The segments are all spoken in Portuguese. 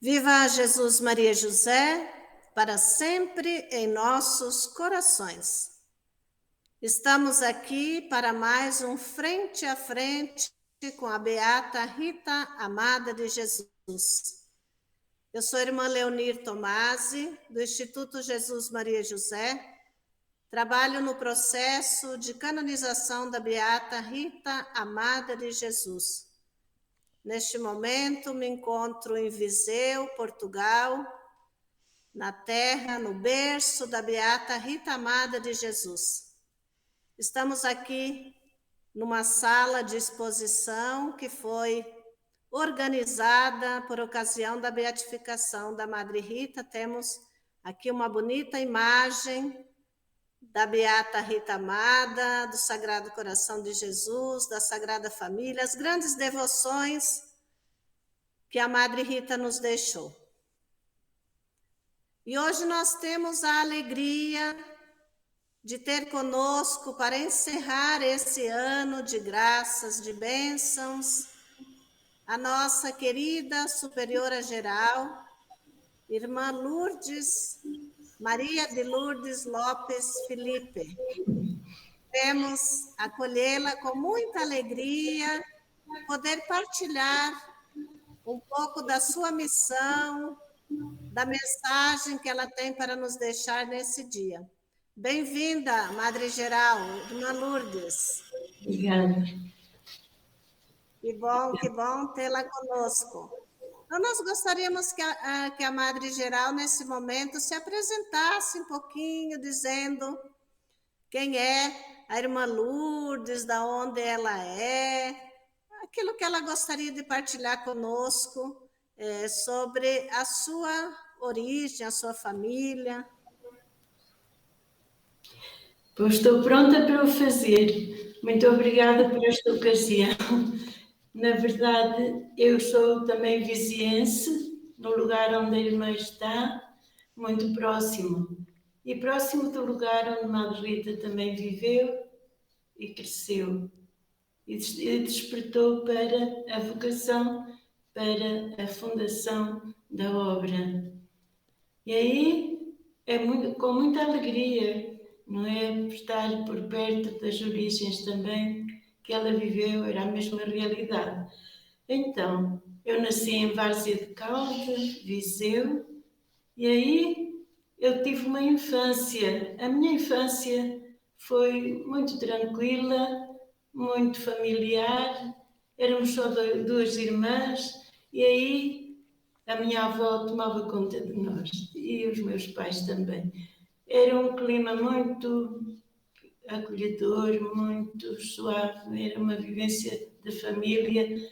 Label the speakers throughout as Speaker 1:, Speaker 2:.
Speaker 1: Viva Jesus, Maria e José, para sempre em nossos corações. Estamos aqui para mais um Frente a Frente com a Beata Rita Amada de Jesus. Eu sou a irmã Leonir Tomasi, do Instituto Jesus, Maria e José. Trabalho no processo de canonização da Beata Rita Amada de Jesus. Neste momento, me encontro em Viseu, Portugal, na terra, no berço da Beata Rita Amada de Jesus. Estamos aqui numa sala de exposição que foi organizada por ocasião da beatificação da Madre Rita. Temos aqui uma bonita imagem da Beata Rita Amada, do Sagrado Coração de Jesus, da Sagrada Família, as grandes devoções que a Madre Rita nos deixou. E hoje nós temos a alegria de ter conosco, para encerrar esse ano de graças, de bênçãos, a nossa querida Superiora Geral, Irmã Lourdes, Maria de Lourdes Lopes Felipe. Queremos acolhê-la com muita alegria, poder partilhar um pouco da sua missão, da mensagem que ela tem para nos deixar nesse dia. Bem-vinda, Madre Geral, Irmã Lourdes.
Speaker 2: Obrigada.
Speaker 1: Que bom tê-la conosco. Então, nós gostaríamos que a Madre Geral, nesse momento, se apresentasse um pouquinho, dizendo quem é a Irmã Lourdes, da onde ela é, aquilo que ela gostaria de partilhar conosco sobre a sua origem, a sua família.
Speaker 2: Pois estou pronta para o fazer. Muito obrigada por esta ocasião. Na verdade, eu sou também viziense, no lugar onde a irmã está, muito próximo. E próximo do lugar onde Madre Rita também viveu e cresceu. E despertou para a vocação, para a fundação da obra. E aí é com muita alegria, não é? Estar por perto das origens também que ela viveu, era a mesma realidade. Então, eu nasci em Várzea de Caldas, Viseu, e aí eu tive uma infância. A minha infância foi muito tranquila, muito familiar, éramos só duas irmãs, e aí a minha avó tomava conta de nós, e os meus pais também. Era um clima muito acolhedor, muito suave, era uma vivência de família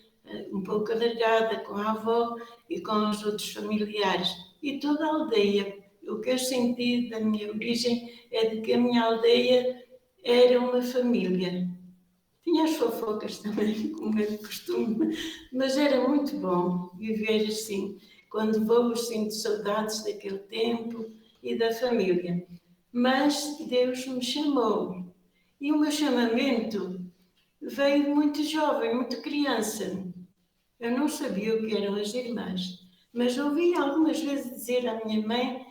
Speaker 2: um pouco alargada com a avó e com os outros familiares. E toda a aldeia, o que eu senti da minha origem é de que a minha aldeia era uma família. Tinha as fofocas também, como é de costume, mas era muito bom viver assim. Quando vou, sinto saudades daquele tempo e da família. Mas Deus me chamou. E o meu chamamento veio muito jovem, muito criança. Eu não sabia o que eram as irmãs, mas ouvi algumas vezes dizer à minha mãe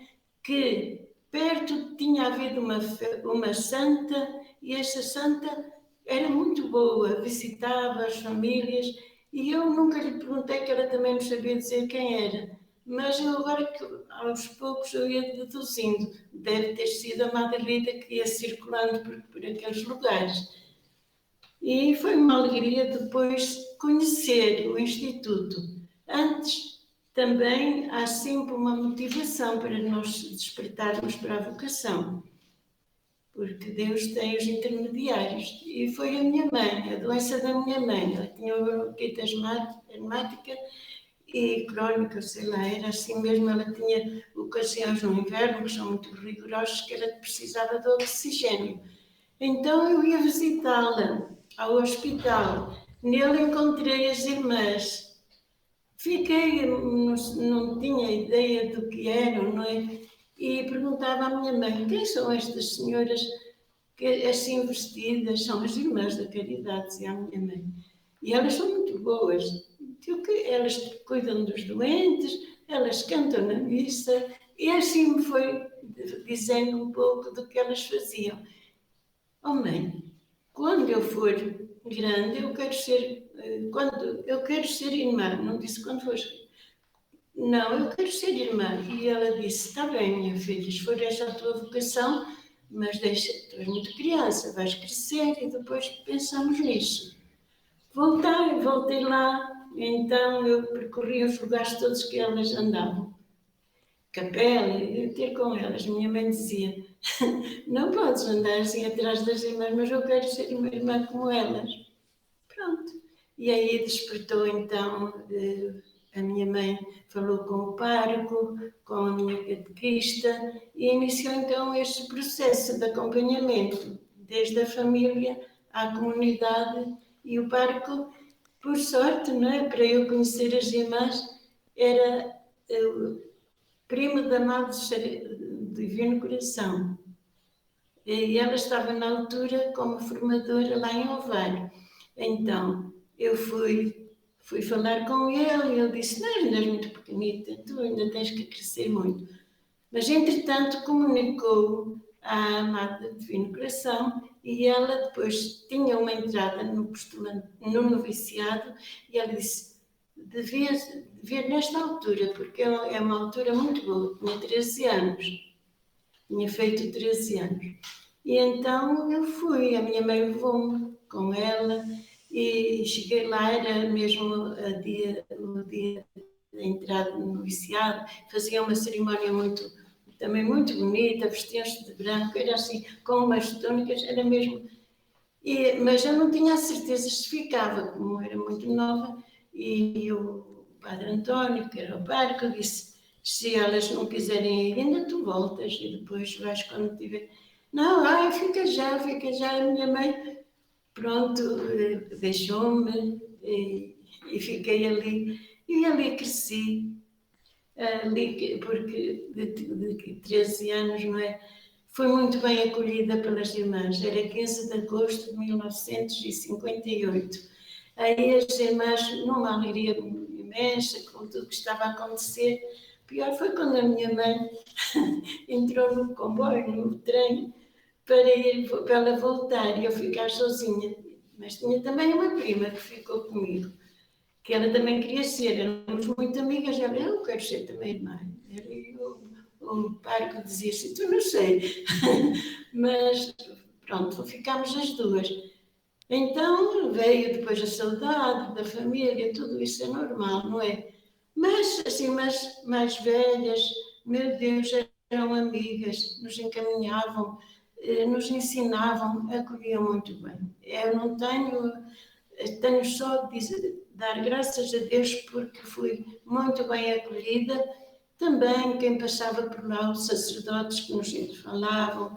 Speaker 2: que perto tinha havido uma santa, e essa santa era muito boa, visitava as famílias, e eu nunca lhe perguntei, que ela também não sabia dizer quem era. Mas eu agora, aos poucos, eu ia deduzindo. Deve ter sido a Madre Rita que ia circulando por aqueles lugares. E foi uma alegria depois conhecer o Instituto. Antes, também há sempre uma motivação para nós despertarmos para a vocação, porque Deus tem os intermediários. E foi a minha mãe, a doença da minha mãe. Ela tinha uma bronquite asmática e crónica, sei lá, era assim mesmo. Ela tinha ocasiões no inverno, que são muito rigorosos, que ela precisava de oxigênio. Então eu ia visitá-la ao hospital. Nele encontrei as irmãs. Fiquei, não tinha ideia do que eram, não é? E perguntava à minha mãe: quem são estas senhoras que assim vestidas? São as irmãs da caridade, dizia a minha mãe. E elas são muito boas. Elas cuidam dos doentes, elas cantam na missa, e assim me foi dizendo um pouco do que elas faziam. Oh mãe, quando eu for grande, eu quero ser, eu quero ser irmã, não disse quando for. Não, eu quero ser irmã. E ela disse, está bem, minha filha, se for esta a tua vocação, mas deixa, tu és muito criança, vais crescer e depois pensamos nisso. Voltei lá, então eu percorri os lugares todos que elas andavam. Capela, eu ter com elas. Minha mãe dizia, não podes andar assim atrás das irmãs, mas eu quero ser uma irmã como elas. Pronto. E aí despertou então, a minha mãe falou com o pároco, com a minha catequista, e iniciou então este processo de acompanhamento, desde a família à comunidade, e o pároco, por sorte, não é, para eu conhecer as irmãs, era primo da Madre do Divino Coração. E ela estava na altura como formadora lá em Ovar. Então, eu fui falar com ele e ele disse, não, ainda és muito pequenita, tu ainda tens que crescer muito. Mas, entretanto, comunicou à Madre do Divino Coração e ela depois tinha uma entrada no noviciado e ela disse, devias vir nesta altura, porque é uma altura muito boa, tinha 13 anos. Tinha feito 13 anos. E então eu fui, a minha mãe levou-me com ela e cheguei lá, era mesmo o dia da entrada no noviciado, fazia uma cerimónia também muito bonita, vestiam-se de branco, era assim, com umas túnicas, era mesmo. Mas eu não tinha a certeza se ficava, como era muito nova, e o padre António, que era o pároco, disse, se elas não quiserem ir, ainda tu voltas, e depois vais quando tiver... Não, fica já, a minha mãe, pronto, deixou-me, e fiquei ali, e ali cresci, ali, porque de 13 anos, não é? Foi muito bem acolhida pelas irmãs. Era 15 de agosto de 1958. Aí as irmãs, numa alegria imensa com tudo que estava a acontecer, pior foi quando a minha mãe entrou no comboio, no trem, para ela voltar e eu ficar sozinha. Mas tinha também uma prima que ficou comigo, que ela também queria ser, éramos muito amigas, ela, eu quero ser também irmã. E o pai dizia assim, tu não sei, mas pronto, ficámos as duas. Então veio depois a saudade da família, tudo isso é normal, não é? Mas assim, mais velhas, meu Deus, eram amigas, nos encaminhavam, nos ensinavam, acolhiam muito bem. Eu não tenho só de dar graças a Deus porque fui muito bem acolhida. Também quem passava por lá, os sacerdotes que nos falavam,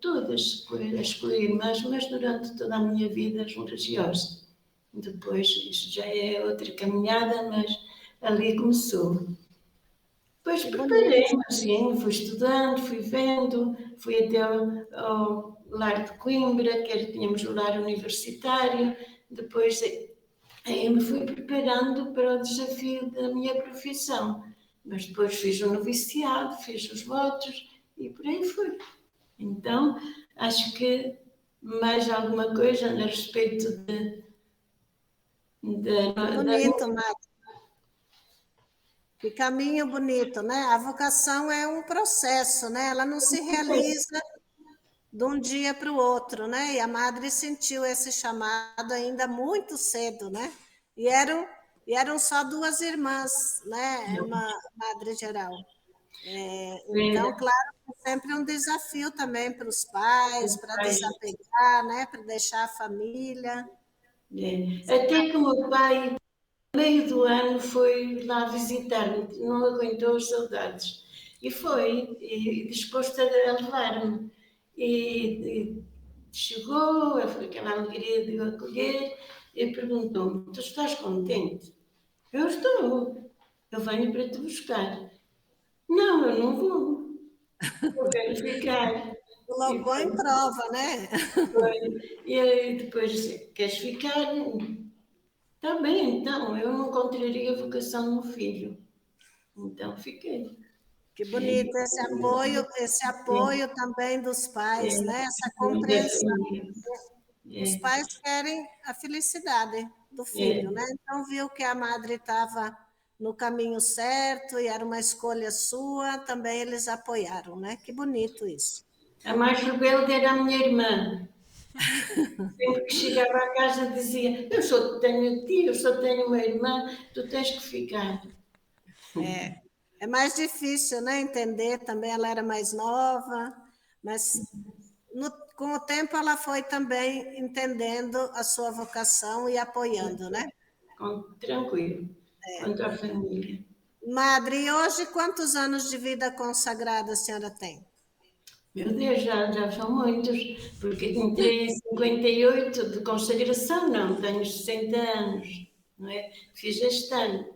Speaker 2: todas as irmãs, mas durante toda a minha vida religiosa. Depois, isso já é outra caminhada, mas ali começou. Depois preparei-me, assim, fui estudando, fui vendo, fui até ao Lar de Coimbra, tínhamos o lar universitário, depois aí me fui preparando para o desafio da minha profissão. Mas depois fiz o noviciado, fiz os votos e por aí fui. Então, acho que mais alguma coisa a respeito
Speaker 1: Bonito, Márcia. Que caminho bonito, né? A vocação é um processo, né? Ela não se realiza de um dia para o outro, né? E a madre sentiu esse chamado ainda muito cedo, né? E eram só duas irmãs, né? Uma madre geral. Então, claro, é sempre um desafio também para os pais, para desapegar, né? Para deixar a família.
Speaker 2: Até que o meu pai, no meio do ano, foi lá visitar-me, não aguentou as saudades. E foi, disposto a levar-me. E chegou, aquela alegria de o acolher, e perguntou-me: tu estás contente? Eu estou, eu venho para te buscar. Não, eu não vou, eu quero ficar. E
Speaker 1: Colocou em prova, né?
Speaker 2: e aí depois, queres ficar? Está bem, então, eu não encontraria vocação no filho. Então fiquei.
Speaker 1: Que bonito esse apoio também dos pais, né? Essa compreensão. Os pais querem a felicidade do filho, né? Então viu que a madre estava no caminho certo e era uma escolha sua, também eles apoiaram, né? Que bonito isso.
Speaker 2: A mais rebelde era a minha irmã. Sempre que chegava a casa dizia: eu só tenho ti, eu só tenho uma irmã, tu tens que ficar.
Speaker 1: É mais difícil, né? Entender também, ela era mais nova, mas com o tempo ela foi também entendendo a sua vocação e apoiando, né?
Speaker 2: Tranquilo, quanto à família.
Speaker 1: Madre, e hoje quantos anos de vida consagrada a senhora tem?
Speaker 2: Meu Deus, já são muitos, porque entrei em 58 de consagração, não, tenho 60 anos, não é? Fiz este ano.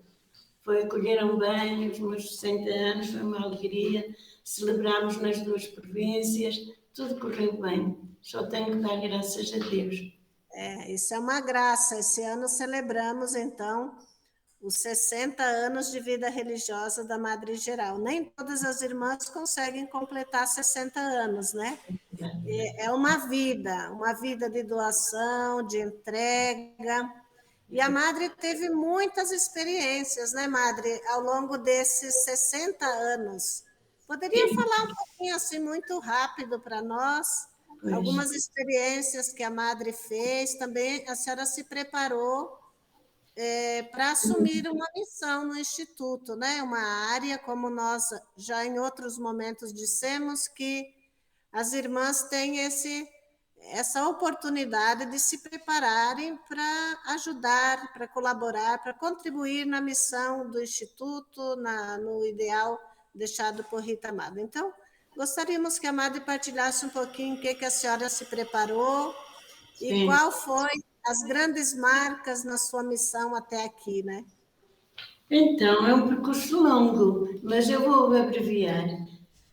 Speaker 2: Acolheram bem os meus 60 anos, foi uma alegria. Celebramos nas duas províncias, tudo correu bem. Só tenho que dar graças a Deus.
Speaker 1: Isso é uma graça. Esse ano celebramos, então, os 60 anos de vida religiosa da Madre Geral. Nem todas as irmãs conseguem completar 60 anos, né? É uma vida de doação, de entrega. E a Madre teve muitas experiências, né, Madre, ao longo desses 60 anos. Poderia falar um pouquinho assim, muito rápido para nós?
Speaker 2: Pois,
Speaker 1: Algumas experiências que a Madre fez, também a senhora se preparou para assumir uma missão no Instituto, né? Uma área, como nós já em outros momentos dissemos, que as irmãs têm essa oportunidade de se prepararem para ajudar, para colaborar, para contribuir na missão do Instituto, no ideal deixado por Rita Amado. Então, gostaríamos que a Madre partilhasse um pouquinho o que a senhora se preparou e
Speaker 2: sim.
Speaker 1: qual foi as grandes marcas na sua missão até aqui, né?
Speaker 2: Então, é um percurso longo, mas eu vou abreviar.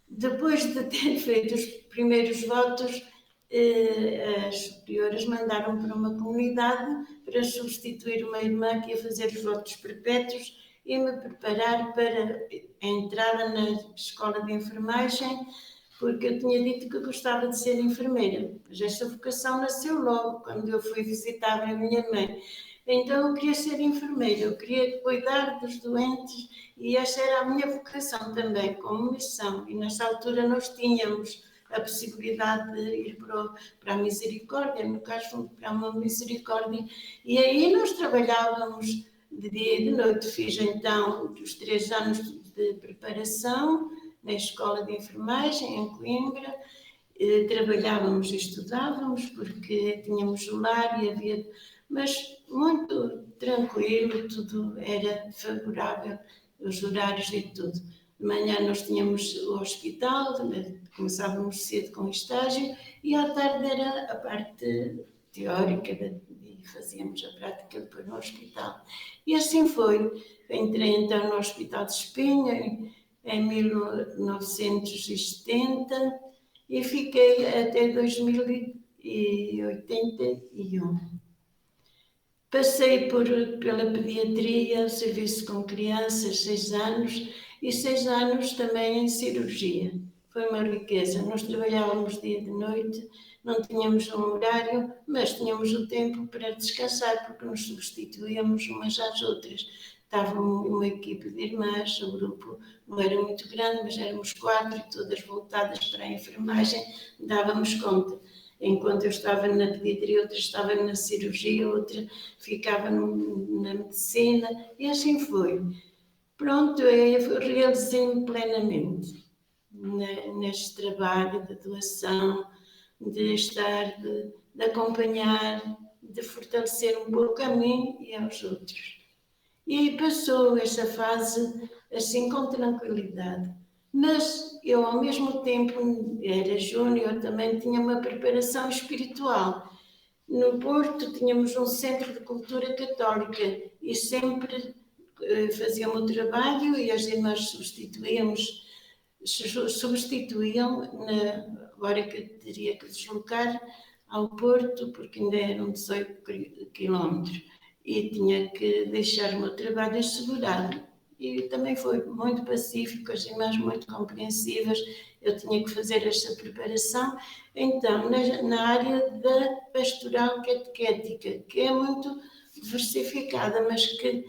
Speaker 2: Depois de ter feito os primeiros votos, as superiores mandaram para uma comunidade para substituir uma irmã que ia fazer os votos perpétuos e me preparar para a entrada na escola de enfermagem, porque eu tinha dito que gostava de ser enfermeira, mas esta vocação nasceu logo quando eu fui visitar a minha mãe. Então eu queria ser enfermeira, eu queria cuidar dos doentes e essa era a minha vocação também, como missão. E nessa altura nós tínhamos a possibilidade de ir para a misericórdia, no caso para uma misericórdia, e aí nós trabalhávamos de dia e de noite. Fiz então os 3 anos de preparação na escola de enfermagem em Coimbra. Trabalhávamos e estudávamos porque tínhamos o lar e havia, mas muito tranquilo, tudo era favorável, os horários e tudo. De manhã nós tínhamos o hospital, começávamos cedo com o estágio e à tarde era a parte teórica e fazíamos a prática depois no hospital. E assim foi. Entrei então no Hospital de Espinho em 1970 e fiquei até 2081. Passei pela pediatria, serviço com crianças, 6 anos, e 6 anos também em cirurgia. Foi uma riqueza. Nós trabalhávamos dia e de noite, não tínhamos um horário, mas tínhamos o tempo para descansar, porque nos substituíamos umas às outras. Estava uma equipe de irmãs, o grupo não era muito grande, mas éramos 4 e todas voltadas para a enfermagem, dávamos conta. Enquanto eu estava na pediatria, outra estava na cirurgia, outra ficava na medicina, e assim foi. Pronto, eu realizei-me plenamente neste trabalho de doação, de estar, de acompanhar, de fortalecer um pouco a mim e aos outros. E passou essa fase assim com tranquilidade. Mas eu, ao mesmo tempo, era júnior, também tinha uma preparação espiritual. No Porto tínhamos um centro de cultura católica e sempre fazia o meu trabalho e as irmãs substituíam, agora que eu teria que deslocar ao Porto, porque ainda eram 18 quilómetros e tinha que deixar o meu trabalho assegurado. E também foi muito pacífico, as irmãs muito compreensivas, eu tinha que fazer esta preparação. Então, na área da pastoral catequética, que é muito diversificada, mas que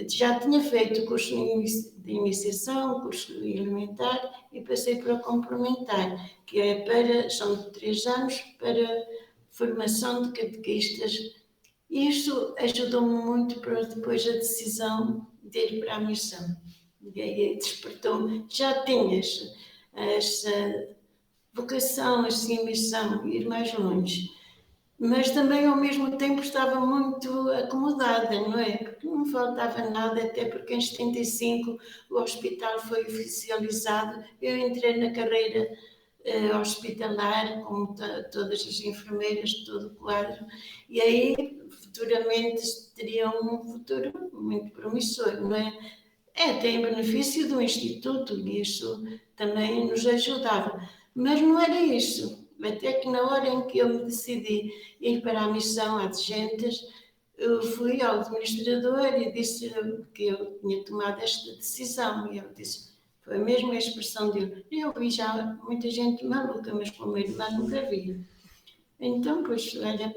Speaker 2: já tinha feito o curso de iniciação, curso elementar e passei para o complementar, que são 3 anos para formação de catequistas. Isso ajudou-me muito para depois a decisão de ir para a missão. E aí despertou-me, já tinhas essa vocação, assim, missão, ir mais longe. Mas também, ao mesmo tempo, estava muito acomodada, não é? Porque não me faltava nada, até porque em 75 o hospital foi oficializado. Eu entrei na carreira hospitalar, como todas as enfermeiras, todo o quadro, e aí futuramente teria um futuro muito promissor, não é? Tem benefício do Instituto e isso também nos ajudava. Mas não era isso. Até que na hora em que eu me decidi ir para a missão a Gentes, eu fui ao administrador e disse que eu tinha tomado esta decisão. E ele disse, foi mesmo a expressão dele. Eu vi já muita gente maluca, mas como irmã nunca vi. Então, pois, olha,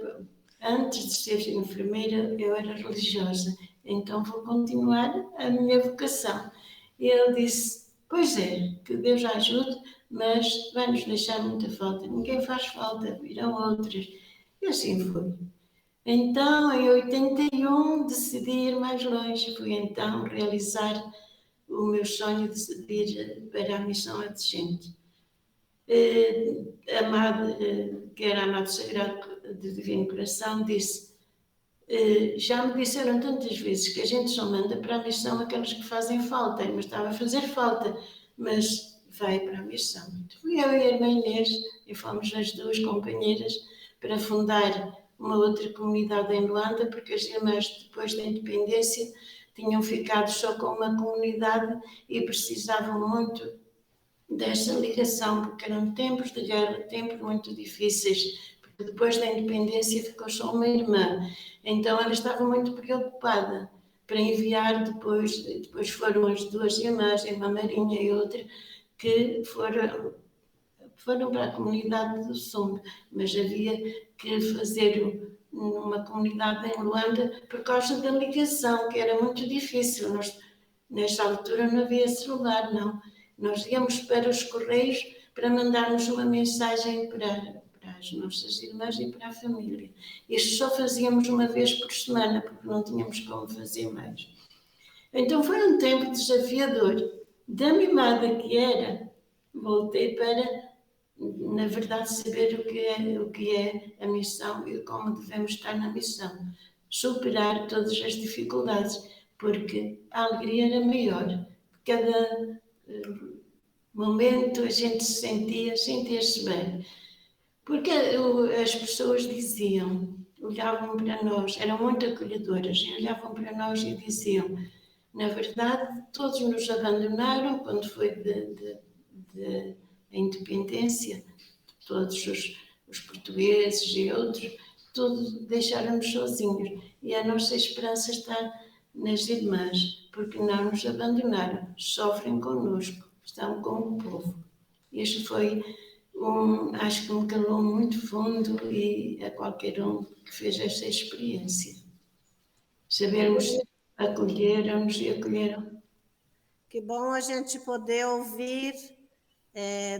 Speaker 2: antes de ser enfermeira, eu era religiosa. Então, vou continuar a minha vocação. E ele disse, pois é, que Deus ajude, mas vai nos deixar muita falta. Ninguém faz falta, virão outras. E assim foi. Então, em 81, decidi ir mais longe. Fui então realizar o meu sonho de ir para a missão adolescente. Que era amado sagrado de Divino Coração, disse, já me disseram tantas vezes que a gente só manda para a missão aqueles que fazem falta, mas estava a fazer falta, mas vai para a missão. Então, fui eu e a irmã Inês, e fomos as 2 companheiras para fundar uma outra comunidade em Luanda, porque as irmãs, depois da independência, tinham ficado só com uma comunidade e precisavam muito dessa ligação, porque eram tempos de guerra, tempos muito difíceis, porque depois da independência ficou só uma irmã, então ela estava muito preocupada para enviar depois foram as 2 irmãs, a irmã Marinha e outra, que foram para a comunidade do Sumbe, mas havia que fazer uma comunidade em Luanda por causa da ligação, que era muito difícil. Nesta altura não havia celular, não. Nós íamos para os correios para mandarmos uma mensagem para as nossas irmãs e para a família. Isto só fazíamos uma vez por semana, porque não tínhamos como fazer mais. Então foi um tempo desafiador. Da mimada que era, voltei para, na verdade, saber o que é a missão e como devemos estar na missão. Superar todas as dificuldades, porque a alegria era maior. Cada momento a gente sentia-se bem. Porque as pessoas diziam, olhavam para nós, eram muito acolhedoras, e olhavam para nós e diziam, na verdade, todos nos abandonaram quando foi de a independência, todos os portugueses e outros, todos deixaram-nos sozinhos. E a nossa esperança está nas irmãs, porque não nos abandonaram, sofrem connosco, estão com o povo. Isto foi, acho que me calou muito fundo e a qualquer um que fez esta experiência. Sabermos acolheram-nos e acolheram.
Speaker 1: Que bom a gente poder ouvir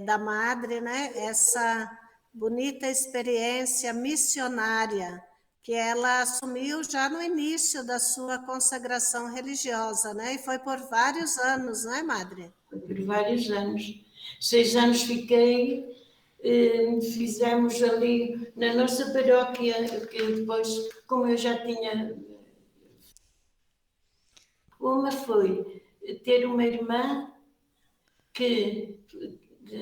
Speaker 1: da Madre, né, essa bonita experiência missionária que ela assumiu já no início da sua consagração religiosa, né? E foi por vários anos, não é, Madre?
Speaker 2: Foi por vários anos. 6 anos fiquei, fizemos ali na nossa paróquia, que depois, como eu já tinha... Uma foi ter uma irmã que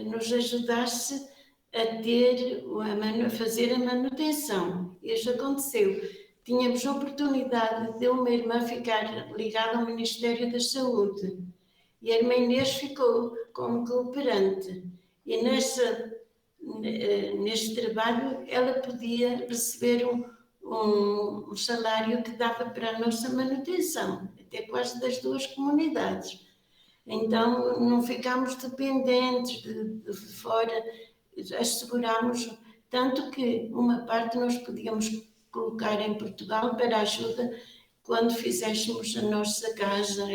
Speaker 2: nos ajudasse a fazer a manutenção. Isso aconteceu. Tínhamos a oportunidade de uma irmã ficar ligada ao Ministério da Saúde e a irmã Inês ficou como cooperante. E neste trabalho ela podia receber um salário que dava para a nossa manutenção. até quase das duas comunidades. Então, não ficámos dependentes de fora, assegurámos, tanto que uma parte nós podíamos colocar em Portugal para ajuda quando fizéssemos a nossa casa.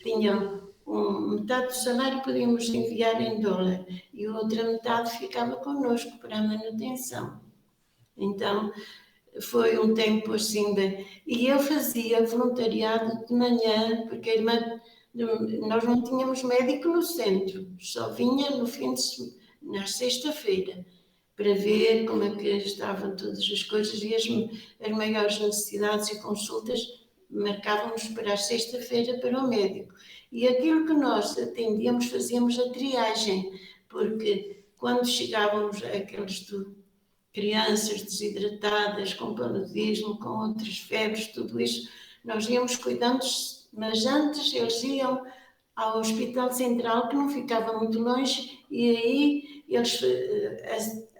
Speaker 2: Tinha metade do salário podíamos enviar em dólar e a outra metade ficava connosco para a manutenção. Então, foi um tempo assim bem. E eu fazia voluntariado de manhã, porque a irmã, nós não tínhamos médico no centro, só vinha no fim de semana, na sexta-feira, para ver como é que estavam todas as coisas e as maiores necessidades e consultas marcávamos para a sexta-feira para o médico. E aquilo que nós atendíamos, fazíamos a triagem, porque quando chegávamos àqueles crianças desidratadas, com paludismo, com outras febres, tudo isso, nós íamos cuidando, mas antes eles iam ao Hospital Central, que não ficava muito longe, e aí eles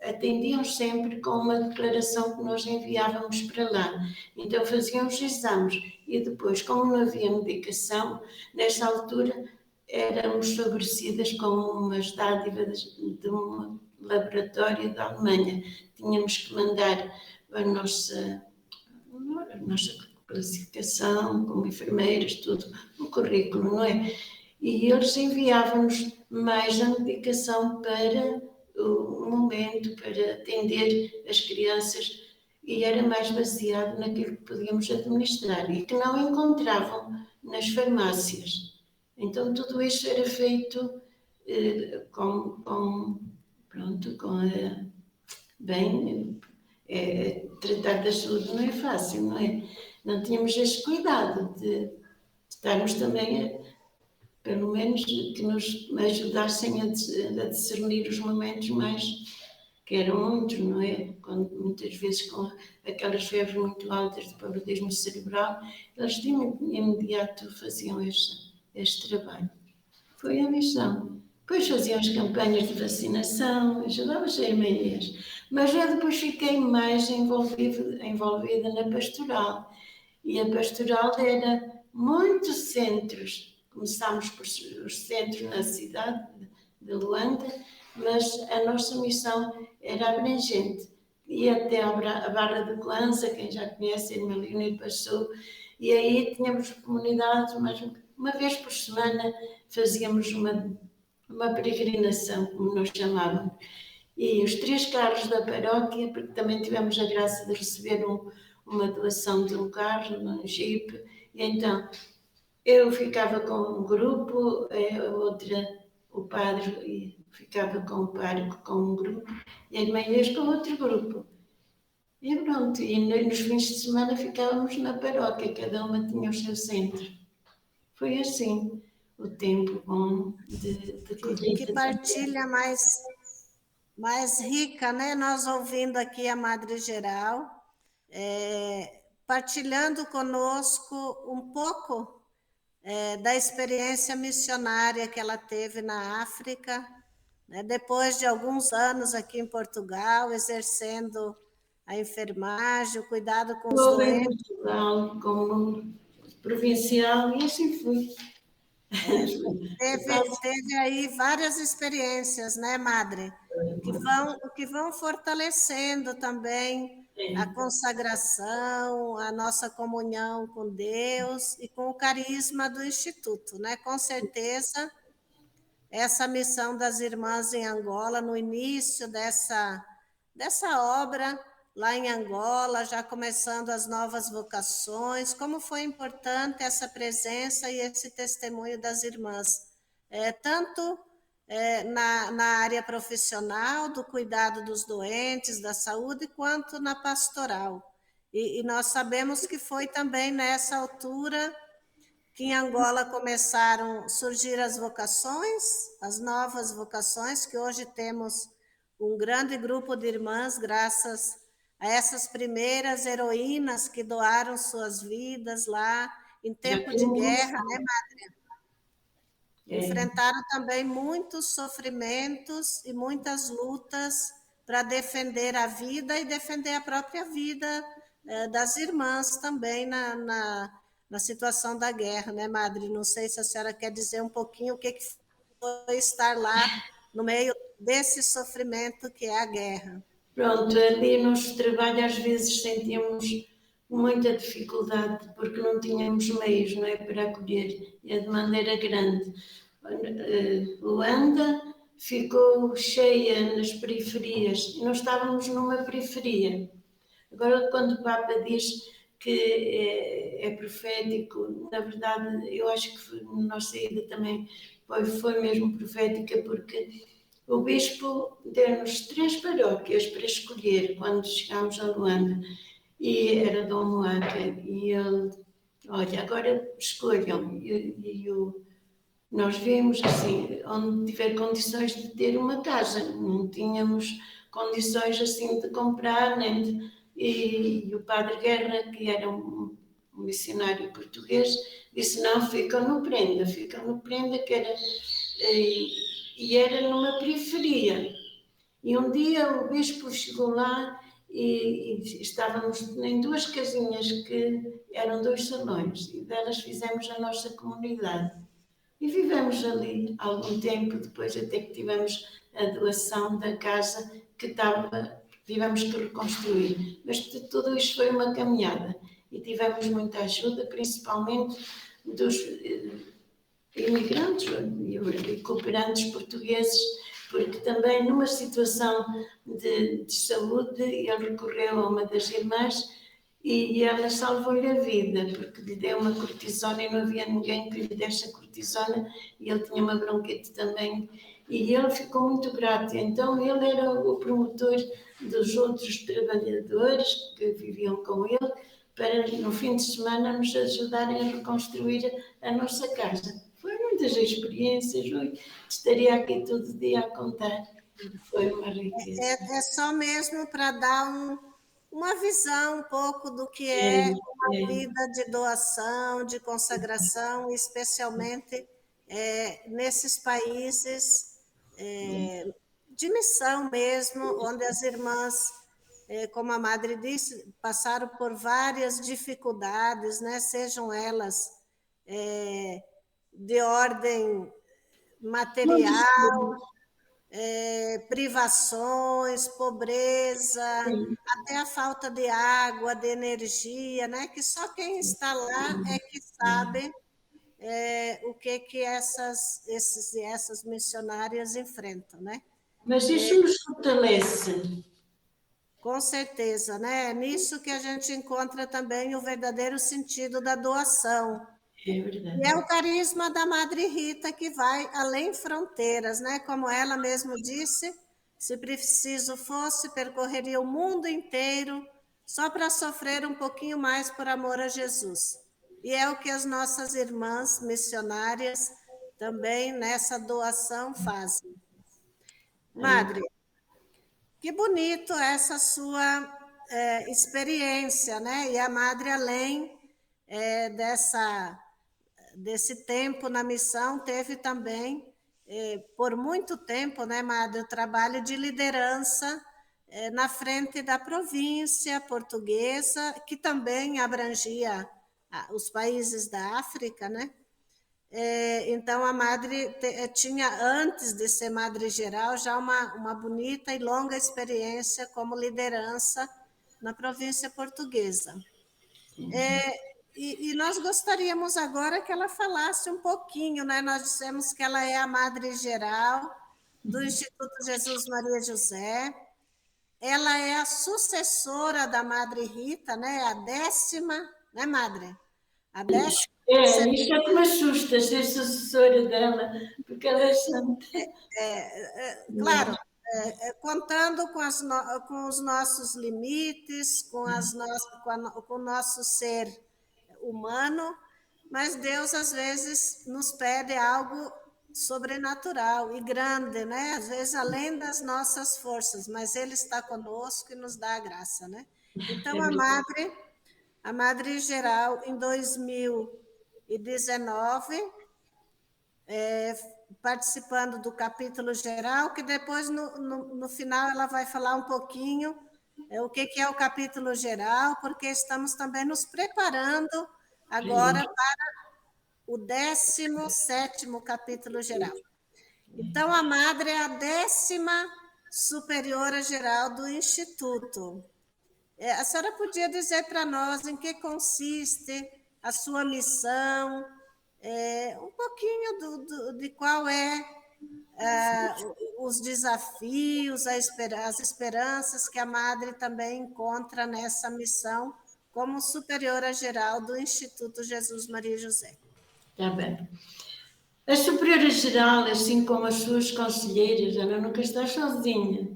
Speaker 2: atendiam sempre com uma declaração que nós enviávamos para lá. Então faziam os exames e depois, como não havia medicação, nessa altura éramos favorecidas com umas dádivas de um laboratório da Alemanha. Tínhamos que mandar a nossa classificação como enfermeiras, tudo, um currículo, não é? E eles enviavam-nos mais a medicação para o momento, para atender as crianças, e era mais baseado naquilo que podíamos administrar e que não encontravam nas farmácias. Então, tudo isso era feito tratar da saúde não é fácil, não é? Não tínhamos esse cuidado de estarmos também, pelo menos, que nos ajudassem a discernir os momentos mais, que eram muitos, não é? Quando, muitas vezes com aquelas febres muito altas de paludismo cerebral, eles de imediato faziam este trabalho. Foi a missão. Depois faziam as campanhas de vacinação, ajudava-se a irmã Inês. Mas eu depois fiquei mais envolvida na pastoral. E a pastoral era muitos centros. Começámos por os centros na cidade de Luanda, mas a nossa missão era abrangente. Ia até a Barra de Coanza, quem já conhece, a irmã Leonir passou, e aí tínhamos comunidades, mas uma vez por semana fazíamos uma peregrinação, como nós chamávamos. E os 3 carros da paróquia, porque também tivemos a graça de receber uma doação de um carro, um Jeep, e então eu ficava com um grupo, a outra, o padre, ficava com o pároco com um grupo, e a irmã Inês com outro grupo. E pronto, e nos fins de semana ficávamos na paróquia, cada uma tinha o seu centro. Foi assim o tempo bom de colheita.
Speaker 1: Que partilha mais rica, né? Nós ouvindo aqui a Madre Geral, partilhando conosco um pouco da experiência missionária que ela teve na África, né? Depois de alguns anos aqui em Portugal, exercendo a enfermagem, o cuidado com os doentes.
Speaker 2: Em Portugal, como provincial, e assim fui.
Speaker 1: Teve aí várias experiências, né, Madre? Que vão fortalecendo também a consagração, a nossa comunhão com Deus e com o carisma do Instituto, né? Com certeza, essa missão das irmãs em Angola, no início dessa obra, lá em Angola, já começando as novas vocações, como foi importante essa presença e esse testemunho das irmãs, tanto na área profissional, do cuidado dos doentes, da saúde, quanto na pastoral. E nós sabemos que foi também nessa altura que em Angola começaram a surgir as vocações, as novas vocações, que hoje temos um grande grupo de irmãs, graças a essas primeiras heroínas que doaram suas vidas lá em tempo de guerra, né, Madre? Enfrentaram também muitos sofrimentos e muitas lutas para defender a vida e defender a própria vida das irmãs também na situação da guerra, né, Madre? Não sei se a senhora quer dizer um pouquinho o que foi estar lá no meio desse sofrimento que é a guerra.
Speaker 2: Pronto, ali no nosso trabalho às vezes sentíamos muita dificuldade porque não tínhamos meios, não é, para acolher, e a demanda era grande. Luanda ficou cheia nas periferias e nós estávamos numa periferia. Agora, quando o Papa diz que é profético, na verdade, eu acho que a nossa ida também foi mesmo profética, porque o Bispo deu-nos 3 paróquias para escolher quando chegámos a Luanda, e era Dom Moaca, e ele, olha, agora escolham, nós vimos assim, onde tiver condições de ter uma casa, não tínhamos condições assim de comprar, nem de, e o Padre Guerra, que era um missionário português, disse, não, ficam no Prenda, que era, e era numa periferia. E um dia o bispo chegou lá e estávamos em 2 casinhas que eram 2 salões, e delas fizemos a nossa comunidade. E vivemos ali algum tempo, depois até que tivemos a doação da casa que tivemos que reconstruir. Mas tudo isto foi uma caminhada e tivemos muita ajuda, principalmente dos imigrantes e cooperantes portugueses, porque também numa situação de saúde ele recorreu a uma das irmãs e ela salvou-lhe a vida, porque lhe deu uma cortisona e não havia ninguém que lhe desse a cortisona, e ele tinha uma bronquite também, e ele ficou muito grato. Então ele era o promotor dos outros trabalhadores que viviam com ele, para no fim de semana nos ajudarem a reconstruir a nossa casa. Foi muitas experiências, estaria aqui todo dia a contar. Foi uma riqueza.
Speaker 1: É só mesmo para dar uma visão um pouco do que é uma vida de doação, de consagração, especialmente nesses países de missão mesmo, onde as irmãs, como a Madre disse, passaram por várias dificuldades, né? Sejam elas de ordem material, privações, pobreza, até a falta de água, de energia, né? Que só quem está lá é que sabe o que essas missionárias enfrentam, né?
Speaker 2: Mas isso nos fortalece.
Speaker 1: Com certeza, né? É nisso que a gente encontra também o verdadeiro sentido da doação.
Speaker 2: É verdade.
Speaker 1: E é o carisma da Madre Rita que vai além fronteiras, né? Como ela mesma disse, se preciso fosse, percorreria o mundo inteiro só para sofrer um pouquinho mais por amor a Jesus. E é o que as nossas irmãs missionárias também nessa doação fazem. Madre, que bonito essa sua experiência, né? E a Madre, além desse tempo na missão, teve também, por muito tempo, né, Madre, o trabalho de liderança na frente da província portuguesa, que também abrangia os países da África, né? Então, a Madre tinha, antes de ser Madre Geral, já uma bonita e longa experiência como liderança na província portuguesa. E nós gostaríamos agora que ela falasse um pouquinho, né? Nós dissemos que ela é a Madre Geral do Instituto Jesus Maria José. Ela é a sucessora da Madre Rita, né? A 10ª, né, Madre? A 10ª.
Speaker 2: Isso é que me assusta, ser sucessora dela, porque ela é santa.
Speaker 1: Claro, contando com os nossos limites, com o nosso ser humano, mas Deus às vezes nos pede algo sobrenatural e grande, né? Às vezes além das nossas forças, mas Ele está conosco e nos dá a graça, né? Então a Madre Geral em 2019 participando do capítulo geral, que depois, no final, ela vai falar um pouquinho o que é o capítulo geral, porque estamos também nos preparando agora para o 17º capítulo geral. Então, a Madre é a 10ª superiora geral do Instituto. A senhora podia dizer para nós em que consiste a sua missão, um pouquinho de qual os desafios, as esperanças que a Madre também encontra nessa missão como superiora geral do Instituto Jesus Maria e José.
Speaker 2: Está bem. A superiora geral, assim como as suas conselheiras, ela nunca está sozinha,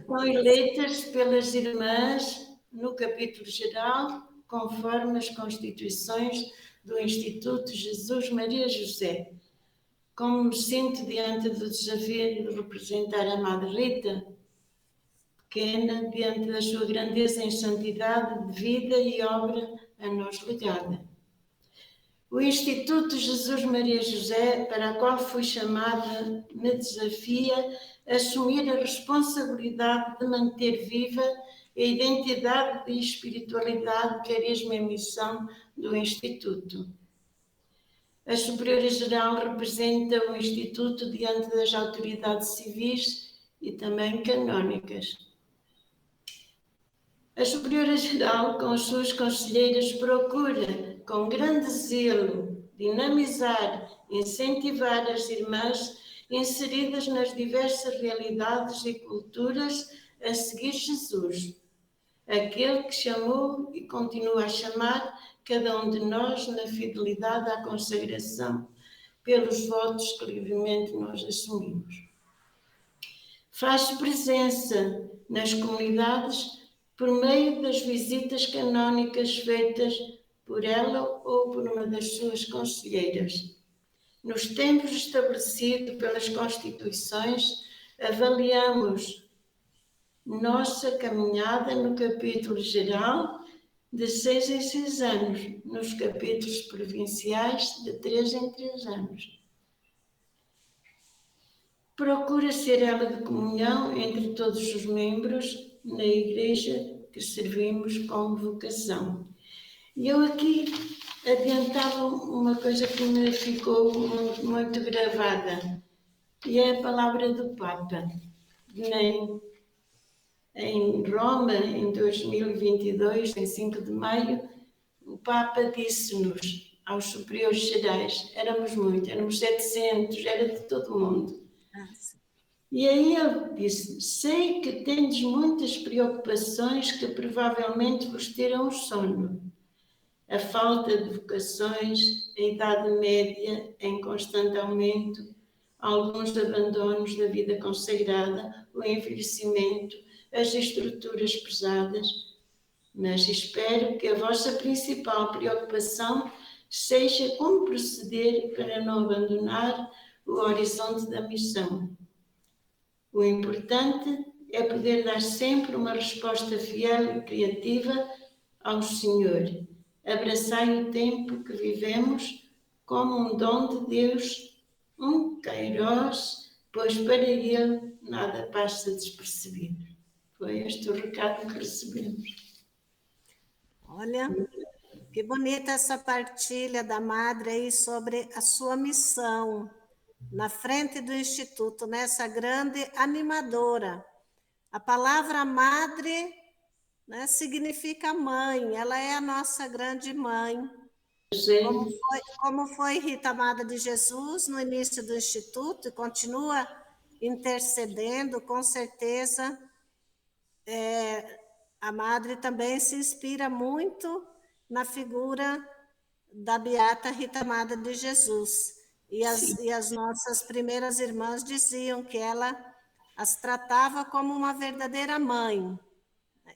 Speaker 2: são eleitas pelas irmãs no capítulo geral, conforme as constituições do Instituto Jesus Maria José. Como me sinto diante do desafio de representar a Madre Rita, pequena, diante da sua grandeza em santidade de vida e obra a nós legada. O Instituto Jesus Maria José, para a qual fui chamada, me desafia a assumir a responsabilidade de manter viva a identidade de espiritualidade, carisma e missão do Instituto. A Superiora-Geral representa o Instituto diante das autoridades civis e também canónicas. A Superiora-Geral, com as suas conselheiras, procura, com grande zelo, dinamizar, incentivar as irmãs inseridas nas diversas realidades e culturas a seguir Jesus, aquele que chamou e continua a chamar cada um de nós na fidelidade à consagração, pelos votos que livremente nós assumimos. Faz presença nas comunidades por meio das visitas canónicas feitas por ela ou por uma das suas conselheiras. Nos tempos estabelecidos pelas Constituições, avaliamos nossa caminhada no capítulo geral de 6 em 6 anos, nos capítulos provinciais de 3 em 3 anos. Procura ser ela de comunhão entre todos os membros na igreja que servimos com vocação. E eu aqui adiantava uma coisa que me ficou muito gravada, e é a palavra do Papa. Em Roma, em 2022, em 5 de maio, o Papa disse-nos, aos superiores gerais, éramos muitos, éramos 700, era de todo o mundo. E aí ele disse, sei que tendes muitas preocupações que provavelmente vos tiram o sono. A falta de vocações, a idade média em constante aumento, alguns abandonos da vida consagrada, o envelhecimento, as estruturas pesadas, mas espero que a vossa principal preocupação seja como proceder para não abandonar o horizonte da missão. O importante é poder dar sempre uma resposta fiel e criativa ao Senhor. Abraçai o tempo que vivemos como um dom de Deus, um kairós, pois para Ele nada passa despercebido. Foi este o recado que recebemos.
Speaker 1: Olha, que bonita essa partilha da Madre aí sobre a sua missão na frente do Instituto, nessa grande animadora. A palavra Madre, né, significa mãe, ela é a nossa grande mãe. Como foi Rita Amada de Jesus no início do Instituto e continua intercedendo, com certeza, a Madre também se inspira muito na figura da Beata Rita Amada de Jesus. E as nossas primeiras irmãs diziam que ela as tratava como uma verdadeira mãe.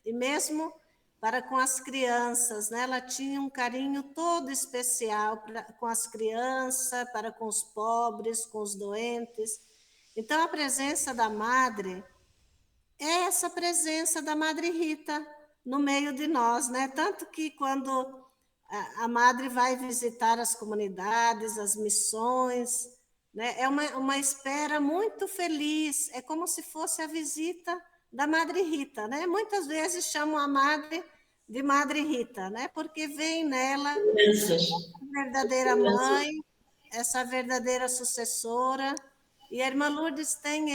Speaker 1: E mesmo para com as crianças, né? Ela tinha um carinho todo especial com as crianças, para com os pobres, com os doentes. Então, a presença da Madre é essa presença da Madre Rita no meio de nós, né? Tanto que quando a Madre vai visitar as comunidades, as missões, né? É uma espera muito feliz, é como se fosse a visita da Madre Rita, né? Muitas vezes chamam a Madre de Madre Rita, né? Porque vem nela
Speaker 2: Crianças.
Speaker 1: a verdadeira mãe, essa verdadeira sucessora, e a irmã Lourdes tem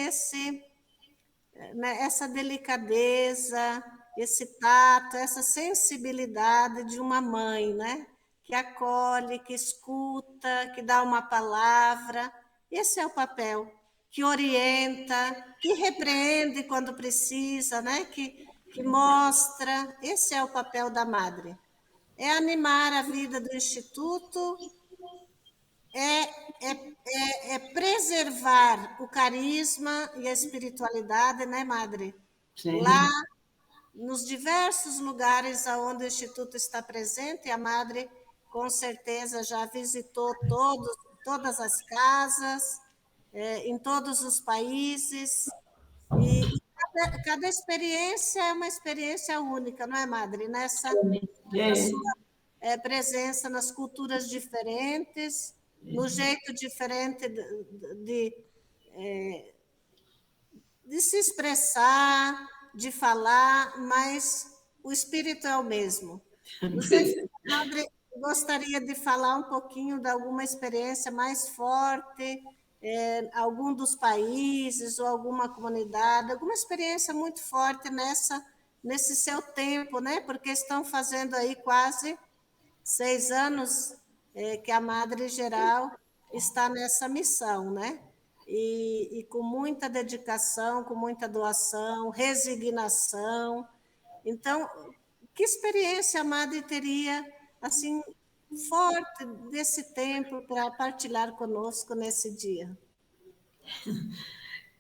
Speaker 1: essa delicadeza, esse tato, essa sensibilidade de uma mãe, né? Que acolhe, que escuta, que dá uma palavra. Esse é o papel, que orienta, que repreende quando precisa, né? Que mostra. Esse é o papel da madre. É animar a vida do Instituto, é preservar o carisma e a espiritualidade, né, madre? Lá,
Speaker 2: Sim.
Speaker 1: nos diversos lugares onde o Instituto está presente, a madre com certeza já visitou todas as casas, em todos os países, e cada experiência é uma experiência única, não é, madre? Nessa
Speaker 2: É.
Speaker 1: sua presença nas culturas diferentes, no jeito diferente de se expressar, de falar, mas o espírito é o mesmo. Não sei se a Madre gostaria de falar um pouquinho de alguma experiência mais forte, algum dos países ou alguma comunidade, alguma experiência muito forte nesse seu tempo, né? Porque estão fazendo aí quase 6 anos que a Madre Geral está nessa missão, né? E com muita dedicação, com muita doação, resignação. Então, que experiência a Madre teria, assim, forte desse tempo para partilhar conosco nesse dia?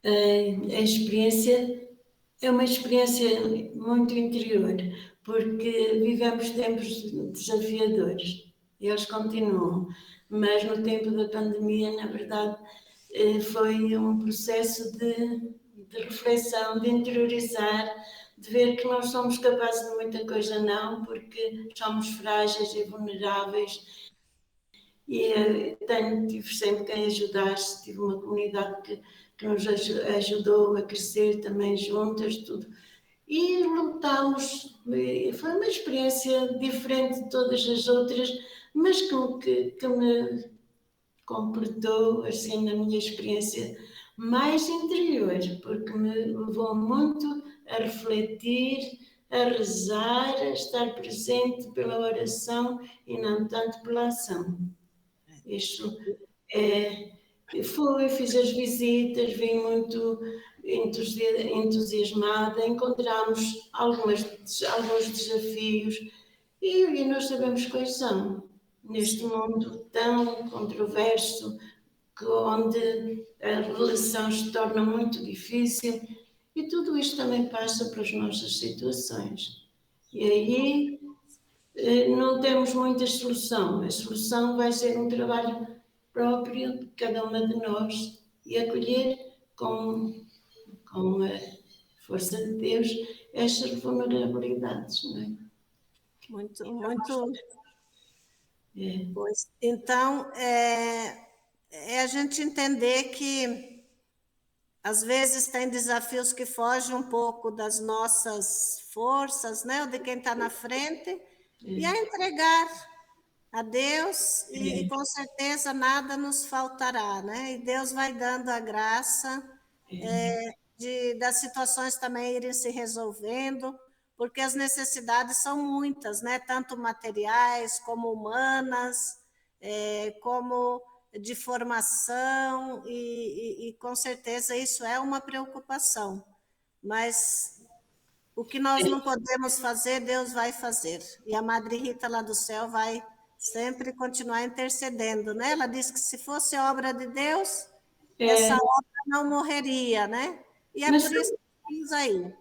Speaker 2: A experiência é uma experiência muito interior, porque vivemos tempos desafiadores. Eles continuam, mas no tempo da pandemia, na verdade, foi um processo de reflexão, de interiorizar, de ver que nós somos capazes de muita coisa, não, porque somos frágeis e vulneráveis. E tive sempre quem ajudasse, tive uma comunidade que nos ajudou a crescer também juntas, tudo. E lutámos, foi uma experiência diferente de todas as outras, mas que me completou, assim, na minha experiência mais interior, porque me levou muito a refletir, a rezar, a estar presente pela oração e não tanto pela ação. Isto é, fiz as visitas, vim muito entusiasmada, encontramos alguns desafios e nós sabemos quais são. Neste mundo tão controverso, onde a relação se torna muito difícil, e tudo isto também passa pelas nossas situações. E aí não temos muita solução. A solução vai ser um trabalho próprio de cada uma de nós e acolher com a força de Deus estas vulnerabilidades, não é?
Speaker 1: Muito, muito.
Speaker 2: É.
Speaker 1: Pois, então, é a gente entender que às vezes tem desafios que fogem um pouco das nossas forças, né? Ou de quem está na frente, e a entregar a Deus, e com certeza nada nos faltará, né? E Deus vai dando a graça das situações também irem se resolvendo, porque as necessidades são muitas, né? Tanto materiais como humanas, como de formação, e com certeza isso é uma preocupação. Mas o que nós não podemos fazer, Deus vai fazer. E a Madre Rita lá do céu vai sempre continuar intercedendo, né? Ela disse que se fosse obra de Deus, essa
Speaker 2: É,
Speaker 1: obra não morreria, né? E é
Speaker 2: mas
Speaker 1: por isso que estamos aí.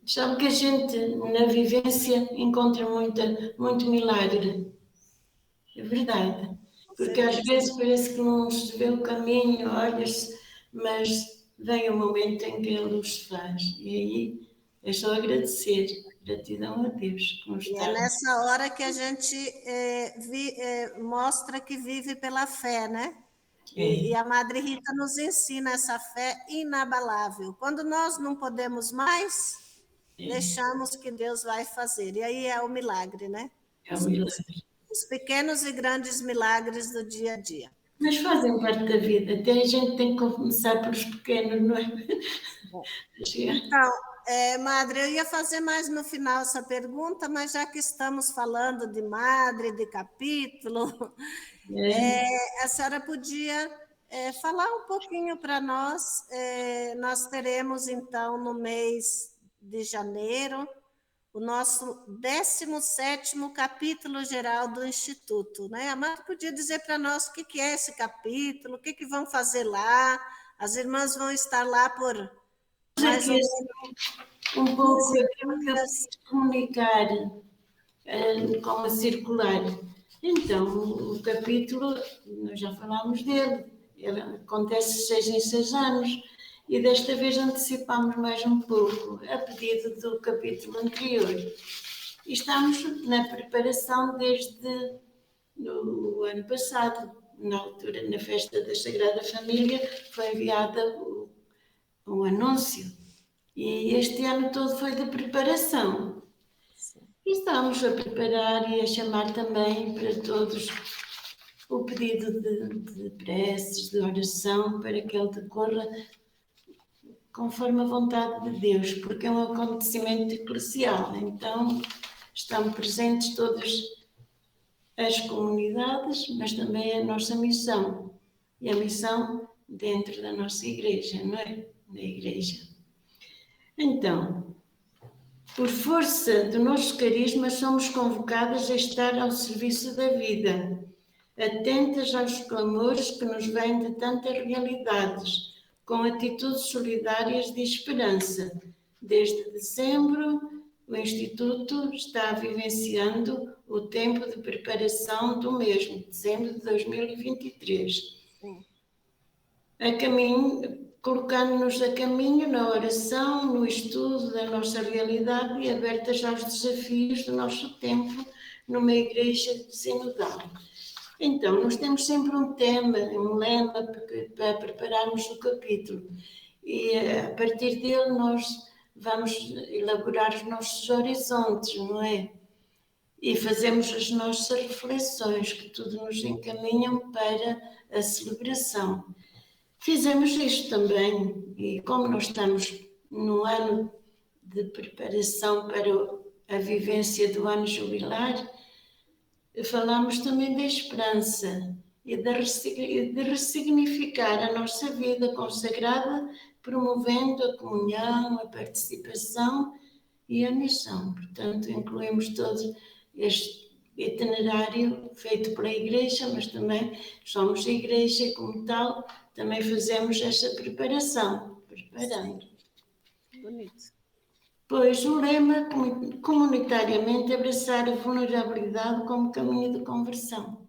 Speaker 2: sabe que a gente, na vivência, encontra muito milagre. É verdade.
Speaker 1: Com
Speaker 2: Porque às
Speaker 1: certeza.
Speaker 2: vezes parece que não se vê o caminho, olha-se, mas vem o momento em que a luz se faz. E aí é só agradecer. Gratidão a Deus que nos
Speaker 1: E é
Speaker 2: está.
Speaker 1: nessa hora que a gente mostra que vive pela fé, né? E
Speaker 2: É,
Speaker 1: a Madre Rita nos ensina essa fé inabalável. Quando nós não podemos mais, deixamos que Deus vai fazer. E aí é o milagre, né?
Speaker 2: É um milagre.
Speaker 1: Os pequenos e grandes milagres do dia a dia.
Speaker 2: Mas fazem parte da vida. Até a gente tem que começar pelos pequenos, não é?
Speaker 1: Então, Madre, eu ia fazer mais no final essa pergunta, mas já que estamos falando de Madre, de capítulo, a senhora podia falar um pouquinho para nós. Nós teremos, então, no mês de janeiro, o nosso 17º capítulo geral do Instituto, né? A Madre podia dizer para nós o que é esse capítulo, o que vão fazer lá. As irmãs vão estar lá por mais ou menos
Speaker 2: um pouco
Speaker 1: 15
Speaker 2: aquilo que eu
Speaker 1: dias.
Speaker 2: quis comunicar com a circular. Então, o capítulo, nós já falámos dele, ele acontece 6 em 6 anos, e desta vez antecipamos mais um pouco, a pedido do capítulo anterior. E estamos na preparação desde o ano passado, na altura, na festa da Sagrada Família, foi enviada um anúncio. E este ano todo foi de preparação. E estamos a preparar e a chamar também para todos o pedido de preces, de oração, para que ele decorra conforme a vontade de Deus, porque é um acontecimento eclesial. Então, estão presentes todas as comunidades, mas também a nossa missão. E a missão dentro da nossa igreja, não é? Da igreja. Então, por força do nosso carisma, somos convocadas a estar ao serviço da vida, atentas aos clamores que nos vêm de tantas realidades, com atitudes solidárias de esperança. Desde dezembro, o Instituto está vivenciando o tempo de preparação do mesmo, dezembro de 2023. A caminho, colocando-nos a caminho na oração, no estudo da nossa realidade e abertas aos desafios do nosso tempo numa igreja sinodal. Então, nós temos sempre um tema, um lema para prepararmos o capítulo e a partir dele nós vamos elaborar os nossos horizontes, não é? E fazemos as nossas reflexões, que tudo nos encaminham para a celebração. Fizemos isto também, e como nós estamos no ano de preparação para a vivência do ano jubilar, falamos também da esperança e de ressignificar a nossa vida consagrada, promovendo a comunhão, a participação e a missão. Portanto, incluímos todo este itinerário feito pela Igreja, mas também somos a Igreja e, como tal, também fazemos essa preparação, preparando.
Speaker 1: Bonito.
Speaker 2: Pois o lema, comunitariamente, abraçar a vulnerabilidade como caminho de conversão.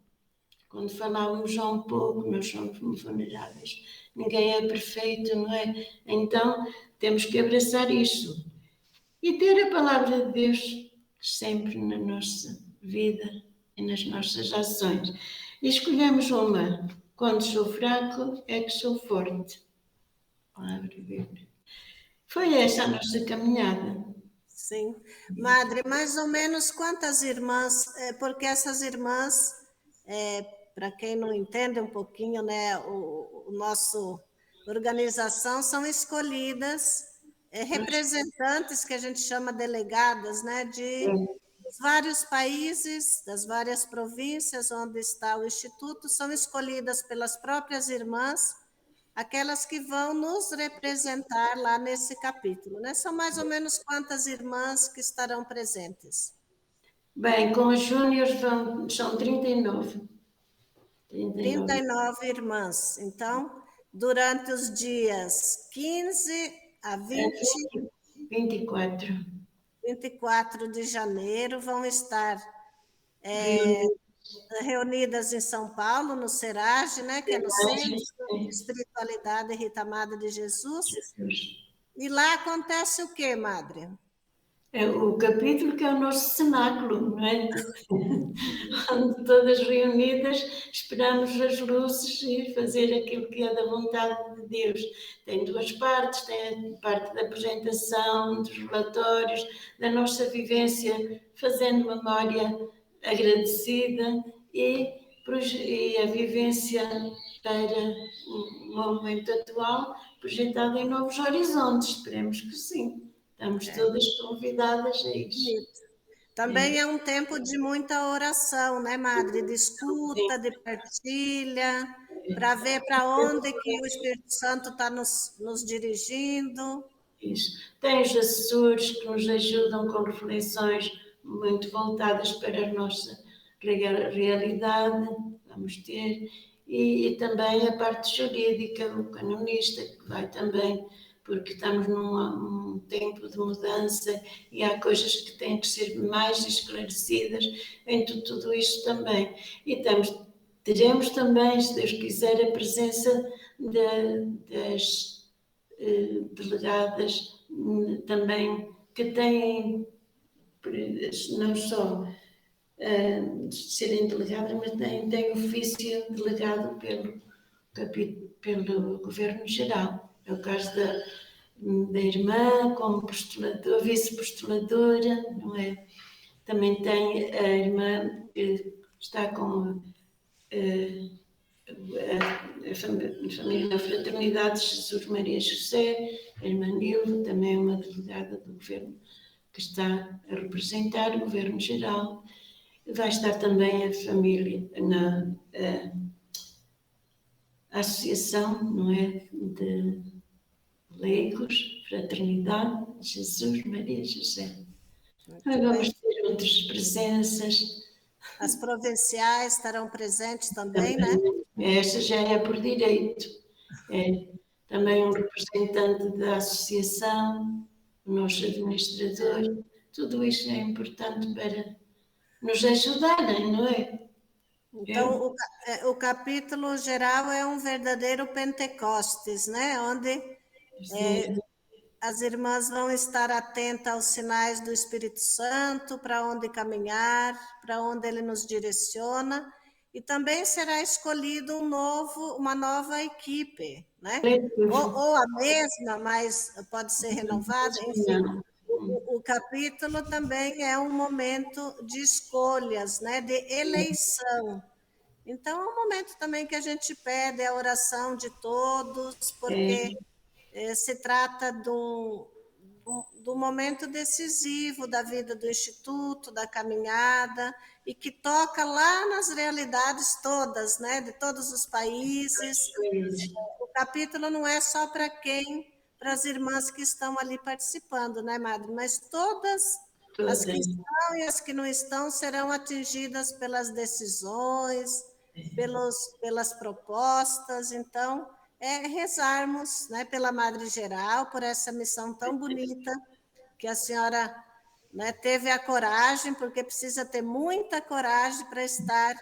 Speaker 2: Quando falávamos já um pouco, nós somos vulneráveis. Ninguém é perfeito, não é? Então, temos que abraçar isso. E ter a palavra de Deus sempre na nossa vida e nas nossas ações. E escolhemos uma. Quando sou fraco, é que sou forte. Palavra bíblica. Foi essa a nossa caminhada.
Speaker 1: Sim. Madre, mais ou menos quantas irmãs, porque essas irmãs, para quem não entende um pouquinho, né, o nosso organização são escolhidas representantes que a gente chama delegadas, né, de vários países, das várias províncias onde está o Instituto, são escolhidas pelas próprias irmãs, aquelas que vão nos representar lá nesse capítulo, né? São mais ou menos quantas irmãs que estarão presentes?
Speaker 2: Bem, com os júniores são 39.
Speaker 1: 39 irmãs. Então, durante os dias 15 a 24 de janeiro, vão estar reunidas em São Paulo, no Serage, né, que é no Centro de Espiritualidade Rita Amada de Jesus. E lá acontece o quê, Madre?
Speaker 2: É o capítulo que é o nosso cenáculo, não é? Onde todas reunidas esperamos as luzes e fazer aquilo que é da vontade de Deus. Tem duas partes, tem a parte da apresentação, dos relatórios, da nossa vivência, fazendo memória agradecida e a vivência para o momento atual projetada em novos horizontes. Esperemos que sim. Estamos todas convidadas a isso.
Speaker 1: Também é um tempo de muita oração, né, Madre? De
Speaker 2: Sim,
Speaker 1: escuta, de partilha, para ver para onde que o Espírito Santo está nos dirigindo.
Speaker 2: isso. Tem os assessores que nos ajudam com reflexões muito voltadas para a nossa realidade, vamos ter, e também a parte jurídica, o canonista, que vai também, porque estamos num tempo de mudança e há coisas que têm que ser mais esclarecidas em tudo isto também. E teremos também, se Deus quiser, a presença das delegadas também que têm não só de serem delegadas, mas têm ofício delegado pelo Governo Geral. É o caso da irmã como postuladora, vice-postuladora, não é? Também tem a irmã que está com a família da Fraternidade de Jesus Maria José, a irmã Nilva, também é uma delegada do Governo que está a representar o Governo Geral. Vai estar também a família a Associação, não é, de Leigos, Fraternidade de Jesus Maria José. Vamos ter outras presenças.
Speaker 1: As provinciais estarão presentes também, né?
Speaker 2: Esta já é por direito. É também um representante da associação, o nosso administrador. Tudo isto é importante para nos ajudarem, não é?
Speaker 1: Então, o capítulo geral é um verdadeiro Pentecostes, né? Onde as irmãs vão estar atentas aos sinais do Espírito Santo, para onde caminhar, para onde ele nos direciona, e também será escolhido uma nova equipe, né? Ou a mesma, mas pode ser renovada, enfim. O capítulo também é um momento de escolhas, né? De eleição. Então, é um momento também que a gente pede a oração de todos, porque se trata do momento decisivo da vida do Instituto, da caminhada, e que toca lá nas realidades todas, né, de todos os países. O capítulo não é só para para as irmãs que estão ali participando, né, Madre? Mas todas as que estão e as que não estão serão atingidas pelas decisões, pelas propostas. Então, rezarmos, né, pela Madre Geral, por essa missão tão bonita que a senhora, né, teve a coragem, porque precisa ter muita coragem para estar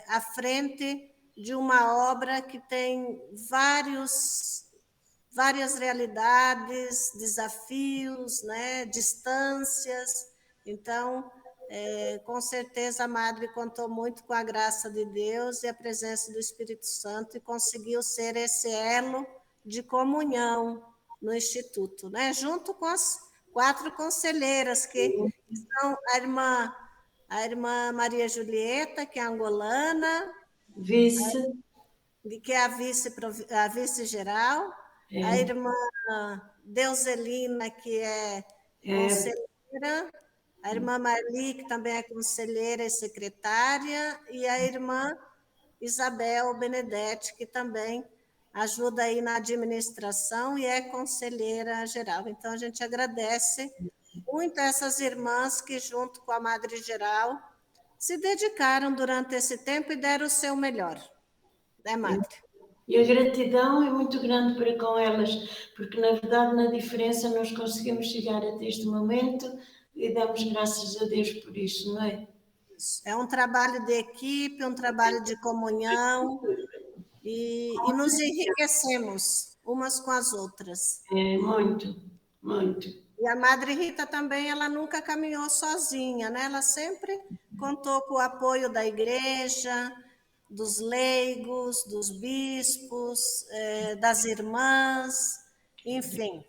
Speaker 1: à frente de uma obra que tem várias realidades, desafios, né, distâncias. Então, com certeza a Madre contou muito com a graça de Deus e a presença do Espírito Santo e conseguiu ser esse elo de comunhão no Instituto, né? Junto com as 4 conselheiras, que são a irmã Maria Julieta, que é angolana,
Speaker 2: Vice.
Speaker 1: que é a vice-geral, a irmã Deuselina, que é conselheira, a irmã Marli, que também é conselheira e secretária, e a irmã Isabel Benedetti, que também ajuda aí na administração e é conselheira geral. Então, a gente agradece muito a essas irmãs que, junto com a Madre Geral, se dedicaram durante esse tempo e deram o seu melhor, né, Madre?
Speaker 2: E a gratidão é muito grande para com elas, porque na verdade, na diferença, nós conseguimos chegar até este momento e damos graças a Deus por isso, não é?
Speaker 1: É um trabalho de equipe, um trabalho de comunhão e nos enriquecemos umas com as outras.
Speaker 2: É muito, muito.
Speaker 1: E a Madre Rita também, ela nunca caminhou sozinha, né? Ela sempre contou com o apoio da igreja, dos leigos, dos bispos, das irmãs, enfim,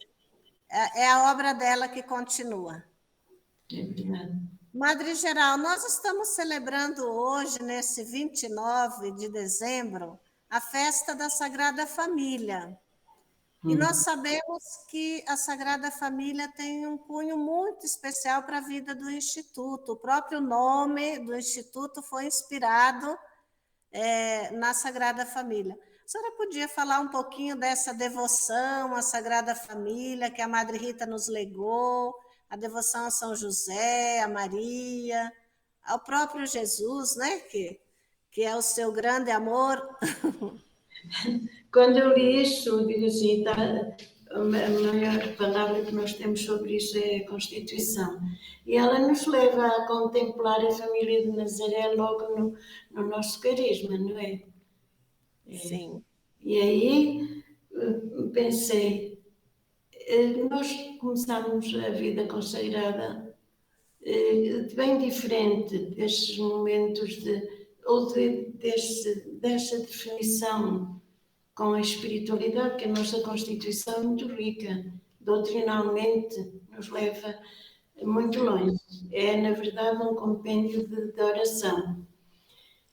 Speaker 1: é a obra dela que continua.
Speaker 2: É verdade.
Speaker 1: Madre Geral, nós estamos celebrando hoje, nesse 29 de dezembro, a festa da Sagrada Família. E nós sabemos que a Sagrada Família tem um cunho muito especial para a vida do Instituto. O próprio nome do Instituto foi inspirado na Sagrada Família. A senhora podia falar um pouquinho dessa devoção à Sagrada Família que a Madre Rita nos legou, a devoção a São José, a Maria, ao próprio Jesus, né? Que é o seu grande amor.
Speaker 2: Quando eu li isso, digo assim, tá, a maior palavra que nós temos sobre isso é a Constituição. E ela nos leva a contemplar a família de Nazaré logo no nosso carisma, não é?
Speaker 1: Sim.
Speaker 2: E aí pensei, nós começámos a vida consagrada bem diferente destes momentos dessa definição com a espiritualidade, que a nossa Constituição é muito rica, doutrinalmente nos leva muito longe. É, na verdade, um compêndio de oração,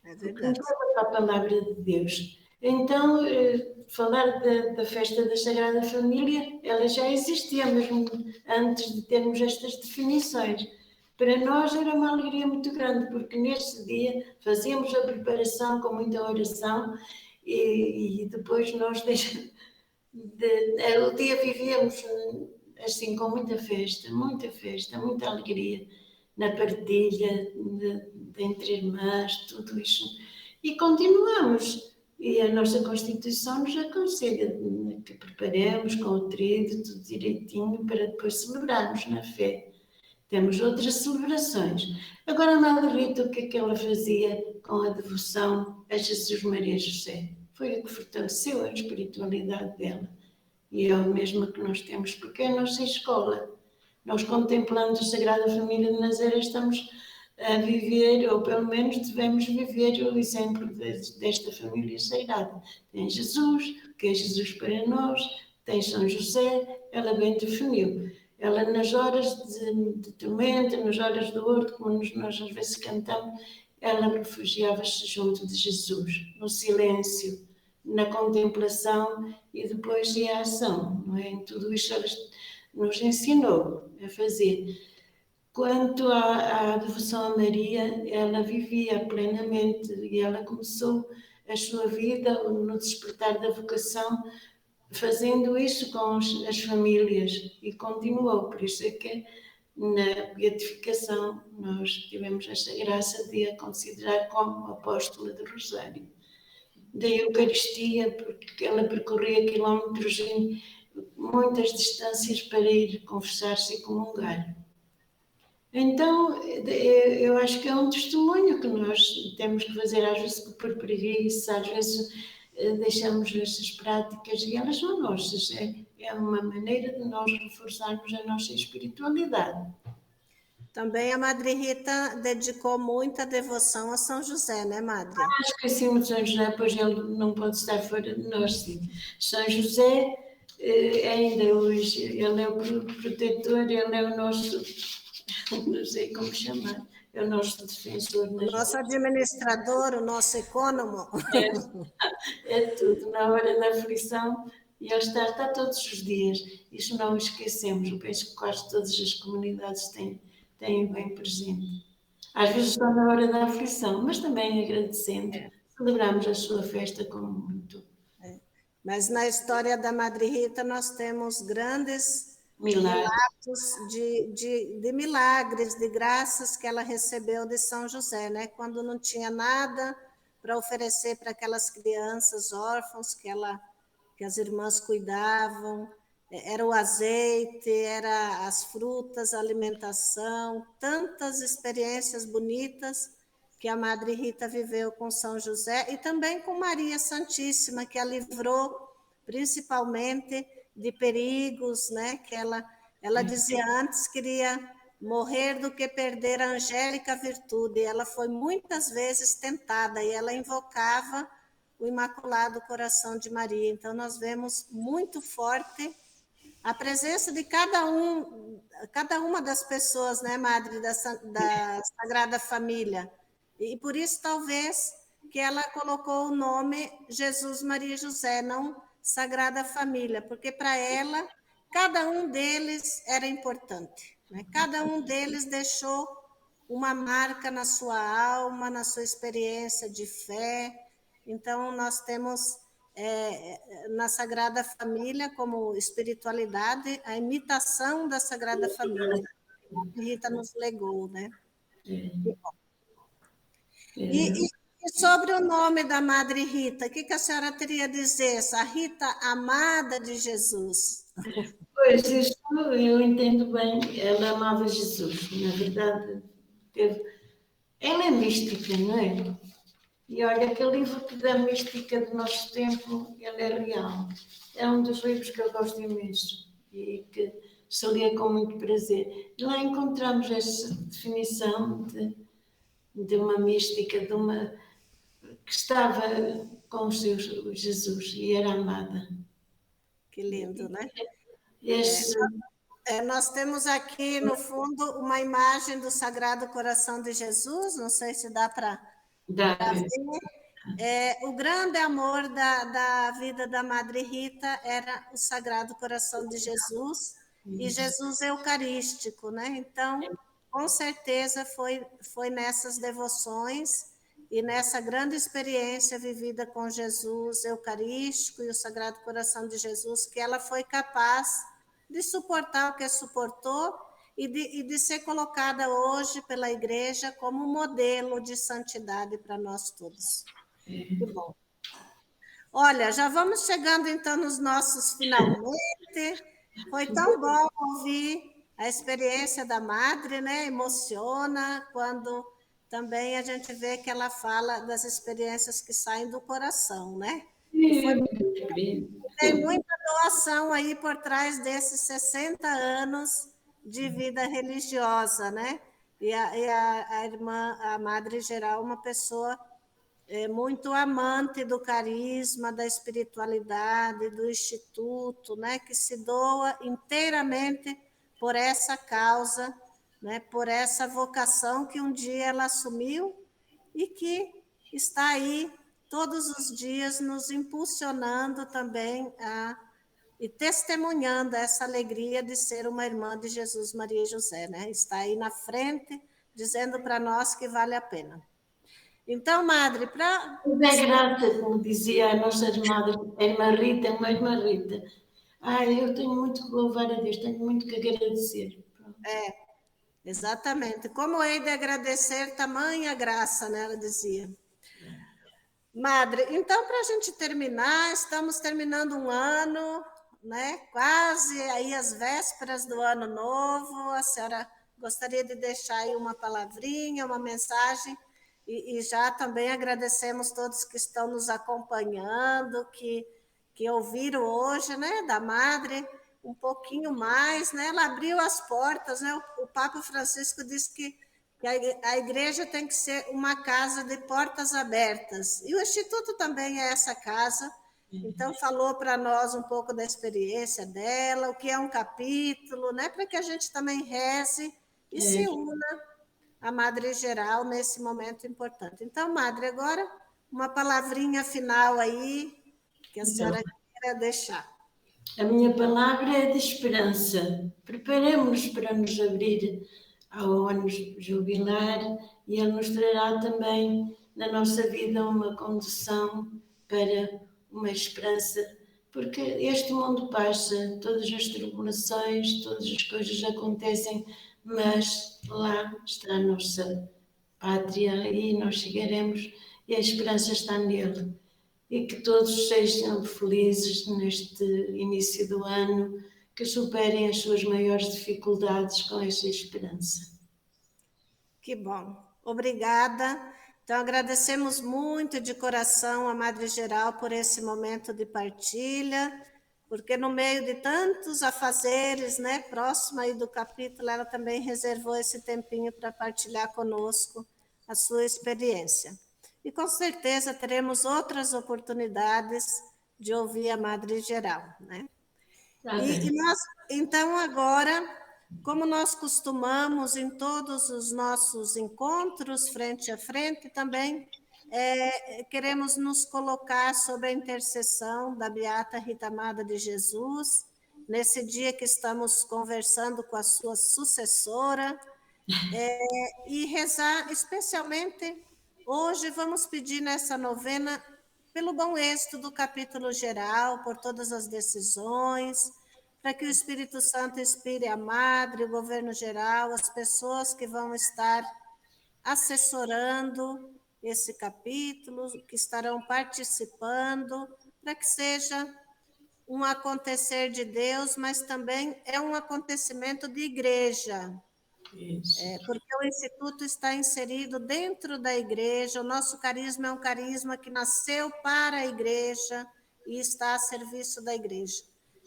Speaker 1: É
Speaker 2: porque nos
Speaker 1: verdade.
Speaker 2: leva para a Palavra de Deus. Então, falar da festa da Sagrada Família, ela já existia mesmo antes de termos estas definições. Para nós era uma alegria muito grande, porque neste dia fazíamos a preparação com muita oração e depois nós o dia vivíamos assim com muita festa, muita alegria na partilha entre irmãs, tudo isso. E continuamos. E a nossa Constituição nos aconselha que preparemos com o trido, tudo direitinho, para depois celebrarmos na fé. Temos outras celebrações. Agora, a Madre Rita, o que é que ela fazia com a devoção a Jesus, Maria e José? Foi o que fortaleceu a espiritualidade dela. E é o mesmo que nós temos, porque é a nossa escola. Nós, contemplando a Sagrada Família de Nazaré, estamos a viver, ou pelo menos devemos viver, o exemplo desta família sagrada. Tem Jesus, que é Jesus para nós, tem São José, ela bem definiu. Ela, nas horas de tormenta, nas horas do horto, como nós às vezes cantamos, ela refugiava-se junto de Jesus, no silêncio, na contemplação e depois ia à ação. Não é? Em tudo isso ela nos ensinou a fazer. Quanto à devoção a Maria, ela vivia plenamente e ela começou a sua vida no despertar da vocação fazendo isso com as famílias e continuou. Por isso é que na beatificação nós tivemos esta graça de a considerar como apóstola do Rosário. Da Eucaristia, porque ela percorria quilómetros em muitas distâncias para ir confessar-se e comungar. Então, eu acho que é um testemunho que nós temos que fazer, às vezes por preguiça, às vezes deixamos essas práticas e elas são nossas. É uma maneira de nós reforçarmos a nossa espiritualidade.
Speaker 1: Também a Madre Rita dedicou muita devoção a São José, né, Madre?
Speaker 2: Acho que assim de São José, pois ele não pode estar fora de nós. Sim. São José, ainda hoje, ele é o protetor, ele é o nosso, não sei como chamar, é o nosso defensor.
Speaker 1: O nosso administrador, o nosso econômico.
Speaker 2: É tudo, na hora da aflição, e ele está todos os dias. Isso não esquecemos, eu penso que quase todas as comunidades têm bem presente. Às vezes só na hora da aflição, mas também agradecendo, celebramos a sua festa com muito.
Speaker 1: Mas na história da Madre Rita nós temos grandes relatos de milagres, de graças que ela recebeu de São José, né? Quando não tinha nada para oferecer para aquelas crianças órfãos que as irmãs cuidavam, era o azeite, era as frutas, a alimentação, tantas experiências bonitas que a Madre Rita viveu com São José e também com Maria Santíssima, que a livrou principalmente de perigos, né? Que ela Ela dizia antes que queria morrer do que perder a angélica virtude. Ela foi muitas vezes tentada e ela invocava o Imaculado Coração de Maria. Então, nós vemos muito forte a presença de cada uma das pessoas, né, Madre, da Sagrada Família. E por isso, talvez, que ela colocou o nome Jesus, Maria e José, não Sagrada Família, porque para ela, cada um deles era importante, né? Cada um deles deixou uma marca na sua alma, na sua experiência de fé. Então, nós temos na Sagrada Família como espiritualidade a imitação da Sagrada Família. A Rita nos legou, né? E sobre o nome da Madre Rita, o que a senhora teria a dizer? Essa Rita amada de Jesus.
Speaker 2: Pois, isso eu entendo bem. Ela amava Jesus, na verdade. Ela é mística, não é? E olha, aquele livro que da mística do nosso tempo, ele é real. É um dos livros que eu gosto imenso e que se lê com muito prazer. E lá encontramos essa definição de uma mística, de uma que estava com o seu Jesus e era amada.
Speaker 1: Que lindo, né?
Speaker 2: Esse,
Speaker 1: Nós temos aqui no fundo uma imagem do Sagrado Coração de Jesus, não sei se dá para ver. O grande amor da vida da Madre Rita era o Sagrado Coração de Jesus e Jesus Eucarístico, né? Então, com certeza foi nessas devoções e nessa grande experiência vivida com Jesus Eucarístico e o Sagrado Coração de Jesus que ela foi capaz de suportar o que suportou e de ser colocada hoje pela Igreja como modelo de santidade para nós todos. Que bom. Olha, já vamos chegando então nos nossos finalmente. Foi tão bom ouvir a experiência da Madre, né? Emociona quando também a gente vê que ela fala das experiências que saem do coração, né? E tem muita doação aí por trás desses 60 anos de vida religiosa, né? E a irmã, a Madre Geral, uma pessoa muito amante do carisma, da espiritualidade, do Instituto, né, que se doa inteiramente por essa causa, né, por essa vocação que um dia ela assumiu e que está aí todos os dias nos impulsionando também e testemunhando essa alegria de ser uma irmã de Jesus, Maria e José, né? Está aí na frente, dizendo para nós que vale a pena. Então, Madre, para...
Speaker 2: É grata, como dizia a nossa irmã Rita, uma irmã Rita. Eu tenho muito que louvar a Deus, tenho muito que agradecer.
Speaker 1: Exatamente. Como hei de agradecer tamanha graça, né? Ela dizia. Madre, então, para a gente terminar, estamos terminando um ano, né? Quase aí as vésperas do ano novo. A senhora gostaria de deixar aí uma palavrinha, uma mensagem? E já também agradecemos todos que estão nos acompanhando, que ouviram hoje, né, da Madre, um pouquinho mais, né? Ela abriu as portas, né? O Papa Francisco disse que a igreja tem que ser uma casa de portas abertas. E o Instituto também é essa casa. Então, falou para nós um pouco da experiência dela, o que é um capítulo, né? Para que a gente também reze e se una à Madre Geral nesse momento importante. Então, Madre, agora uma palavrinha final aí que a senhora queira deixar.
Speaker 2: A minha palavra é de esperança. Preparemos-nos para nos abrir ao ano jubilar e Ele nos trará também na nossa vida uma condução para uma esperança, porque este mundo passa, todas as tribulações, todas as coisas acontecem, mas lá está a nossa pátria e nós chegaremos e a esperança está nele. E que todos sejam felizes neste início do ano, que superem as suas maiores dificuldades com esta esperança.
Speaker 1: Que bom. Obrigada. Então, agradecemos muito de coração a Madre Geral por esse momento de partilha. porque no meio de tantos afazeres, né, próximo aí do capítulo, ela também reservou esse tempinho para partilhar conosco a sua experiência. E com certeza teremos outras oportunidades de ouvir a Madre Geral, né?
Speaker 2: Tá
Speaker 1: E
Speaker 2: bem.
Speaker 1: nós, então, agora, como nós costumamos em todos os nossos encontros, frente a frente, também queremos nos colocar sob a intercessão da Beata Rita Amada de Jesus, nesse dia que estamos conversando com a sua sucessora, e rezar, especialmente hoje, vamos pedir nessa novena pelo bom êxito do capítulo geral, por todas as decisões, para que o Espírito Santo inspire a Madre, o governo geral, as pessoas que vão estar assessorando esse capítulo, que estarão participando, para que seja um acontecer de Deus, mas também é um acontecimento de igreja,
Speaker 2: Isso.
Speaker 1: porque o Instituto está inserido dentro da igreja, o nosso carisma é um carisma que nasceu para a igreja e está a serviço da igreja.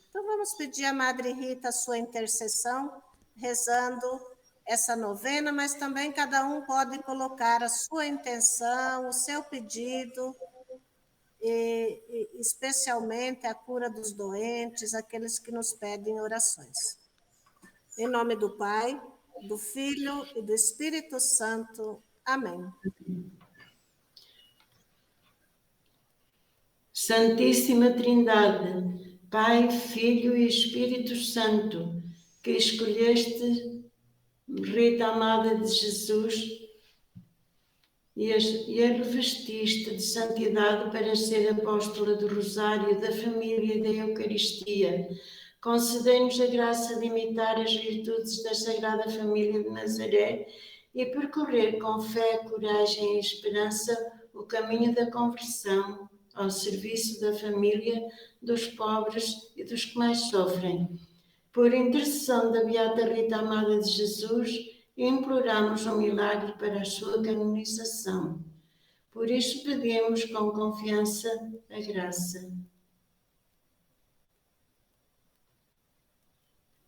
Speaker 1: Então, vamos pedir à Madre Rita a sua intercessão, rezando essa novena, mas também cada um pode colocar a sua intenção, o seu pedido, e especialmente a cura dos doentes, aqueles que nos pedem orações. Em nome do Pai, do Filho e do Espírito Santo. Amém.
Speaker 2: Santíssima Trindade, Pai, Filho e Espírito Santo, que escolheste Rita Amada de Jesus e a revestiste de santidade para ser apóstola do Rosário, da família e da Eucaristia, concedei-nos a graça de imitar as virtudes da Sagrada Família de Nazaré e percorrer com fé, coragem e esperança o caminho da conversão ao serviço da família, dos pobres e dos que mais sofrem. Por intercessão da Beata Rita Amada de Jesus, imploramos um milagre para a sua canonização. Por isso pedimos com confiança a graça.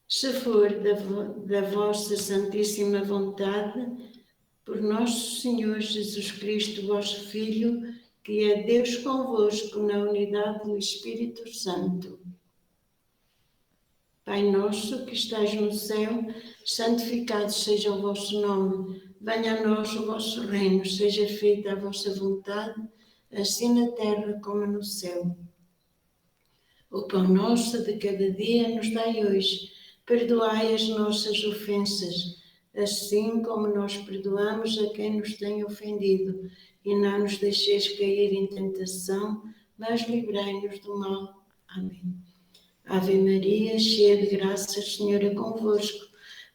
Speaker 2: Se for da vossa santíssima vontade, por nosso Senhor Jesus Cristo, vosso Filho, que é Deus convosco na unidade do Espírito Santo. Pai nosso que estais no céu, santificado seja o vosso nome. Venha a nós o vosso reino, seja feita a vossa vontade, assim na terra como no céu. O pão nosso de cada dia nos dai hoje. Perdoai as nossas ofensas, assim como nós perdoamos a quem nos tem ofendido. E não nos deixeis cair em tentação, mas livrai-nos do mal. Amém. Ave Maria, cheia de graça, o Senhor é convosco.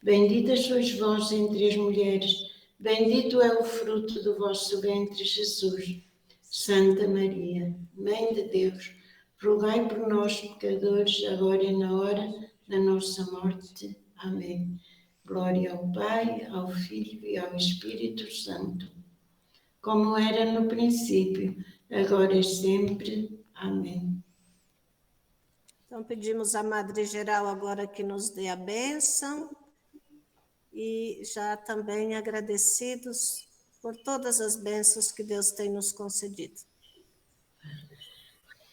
Speaker 2: Bendita sois vós entre as mulheres, bendito é o fruto do vosso ventre, Jesus. Santa Maria, Mãe de Deus, rogai por nós, pecadores, agora e na hora da nossa morte. Amém. Glória ao Pai, ao Filho e ao Espírito Santo, como era no princípio, agora e sempre. Amém.
Speaker 1: Então, pedimos à Madre Geral agora que nos dê a bênção e já também agradecidos por todas as bênçãos que Deus tem nos concedido.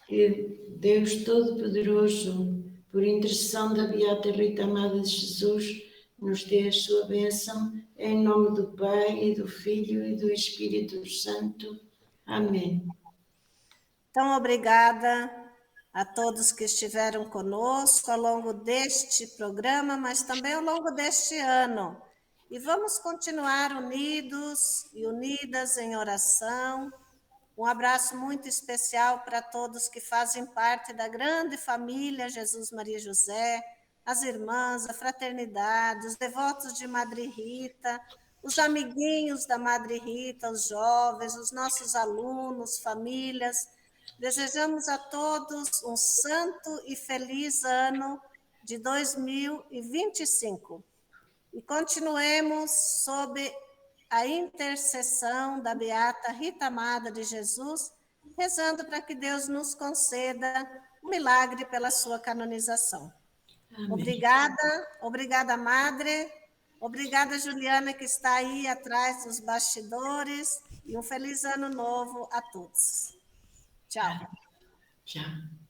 Speaker 2: Que Deus Todo-Poderoso, por intercessão da Beata Rita Amada de Jesus, nos dê a sua bênção, em nome do Pai, e do Filho e do Espírito Santo. Amém.
Speaker 1: Então, obrigada a todos que estiveram conosco ao longo deste programa, mas também ao longo deste ano. E vamos continuar unidos e unidas em oração. Um abraço muito especial para todos que fazem parte da grande família Jesus Maria José, as irmãs, a fraternidade, os devotos de Madre Rita, os amiguinhos da Madre Rita, os jovens, os nossos alunos, famílias. Desejamos a todos um santo e feliz ano de 2025. E continuemos sob a intercessão da Beata Rita Amada de Jesus, rezando para que Deus nos conceda um milagre pela sua canonização.
Speaker 2: Amém.
Speaker 1: Obrigada, Madre. Obrigada, Juliana, que está aí atrás dos bastidores. E um feliz ano novo a todos. Tchau.
Speaker 2: Tchau.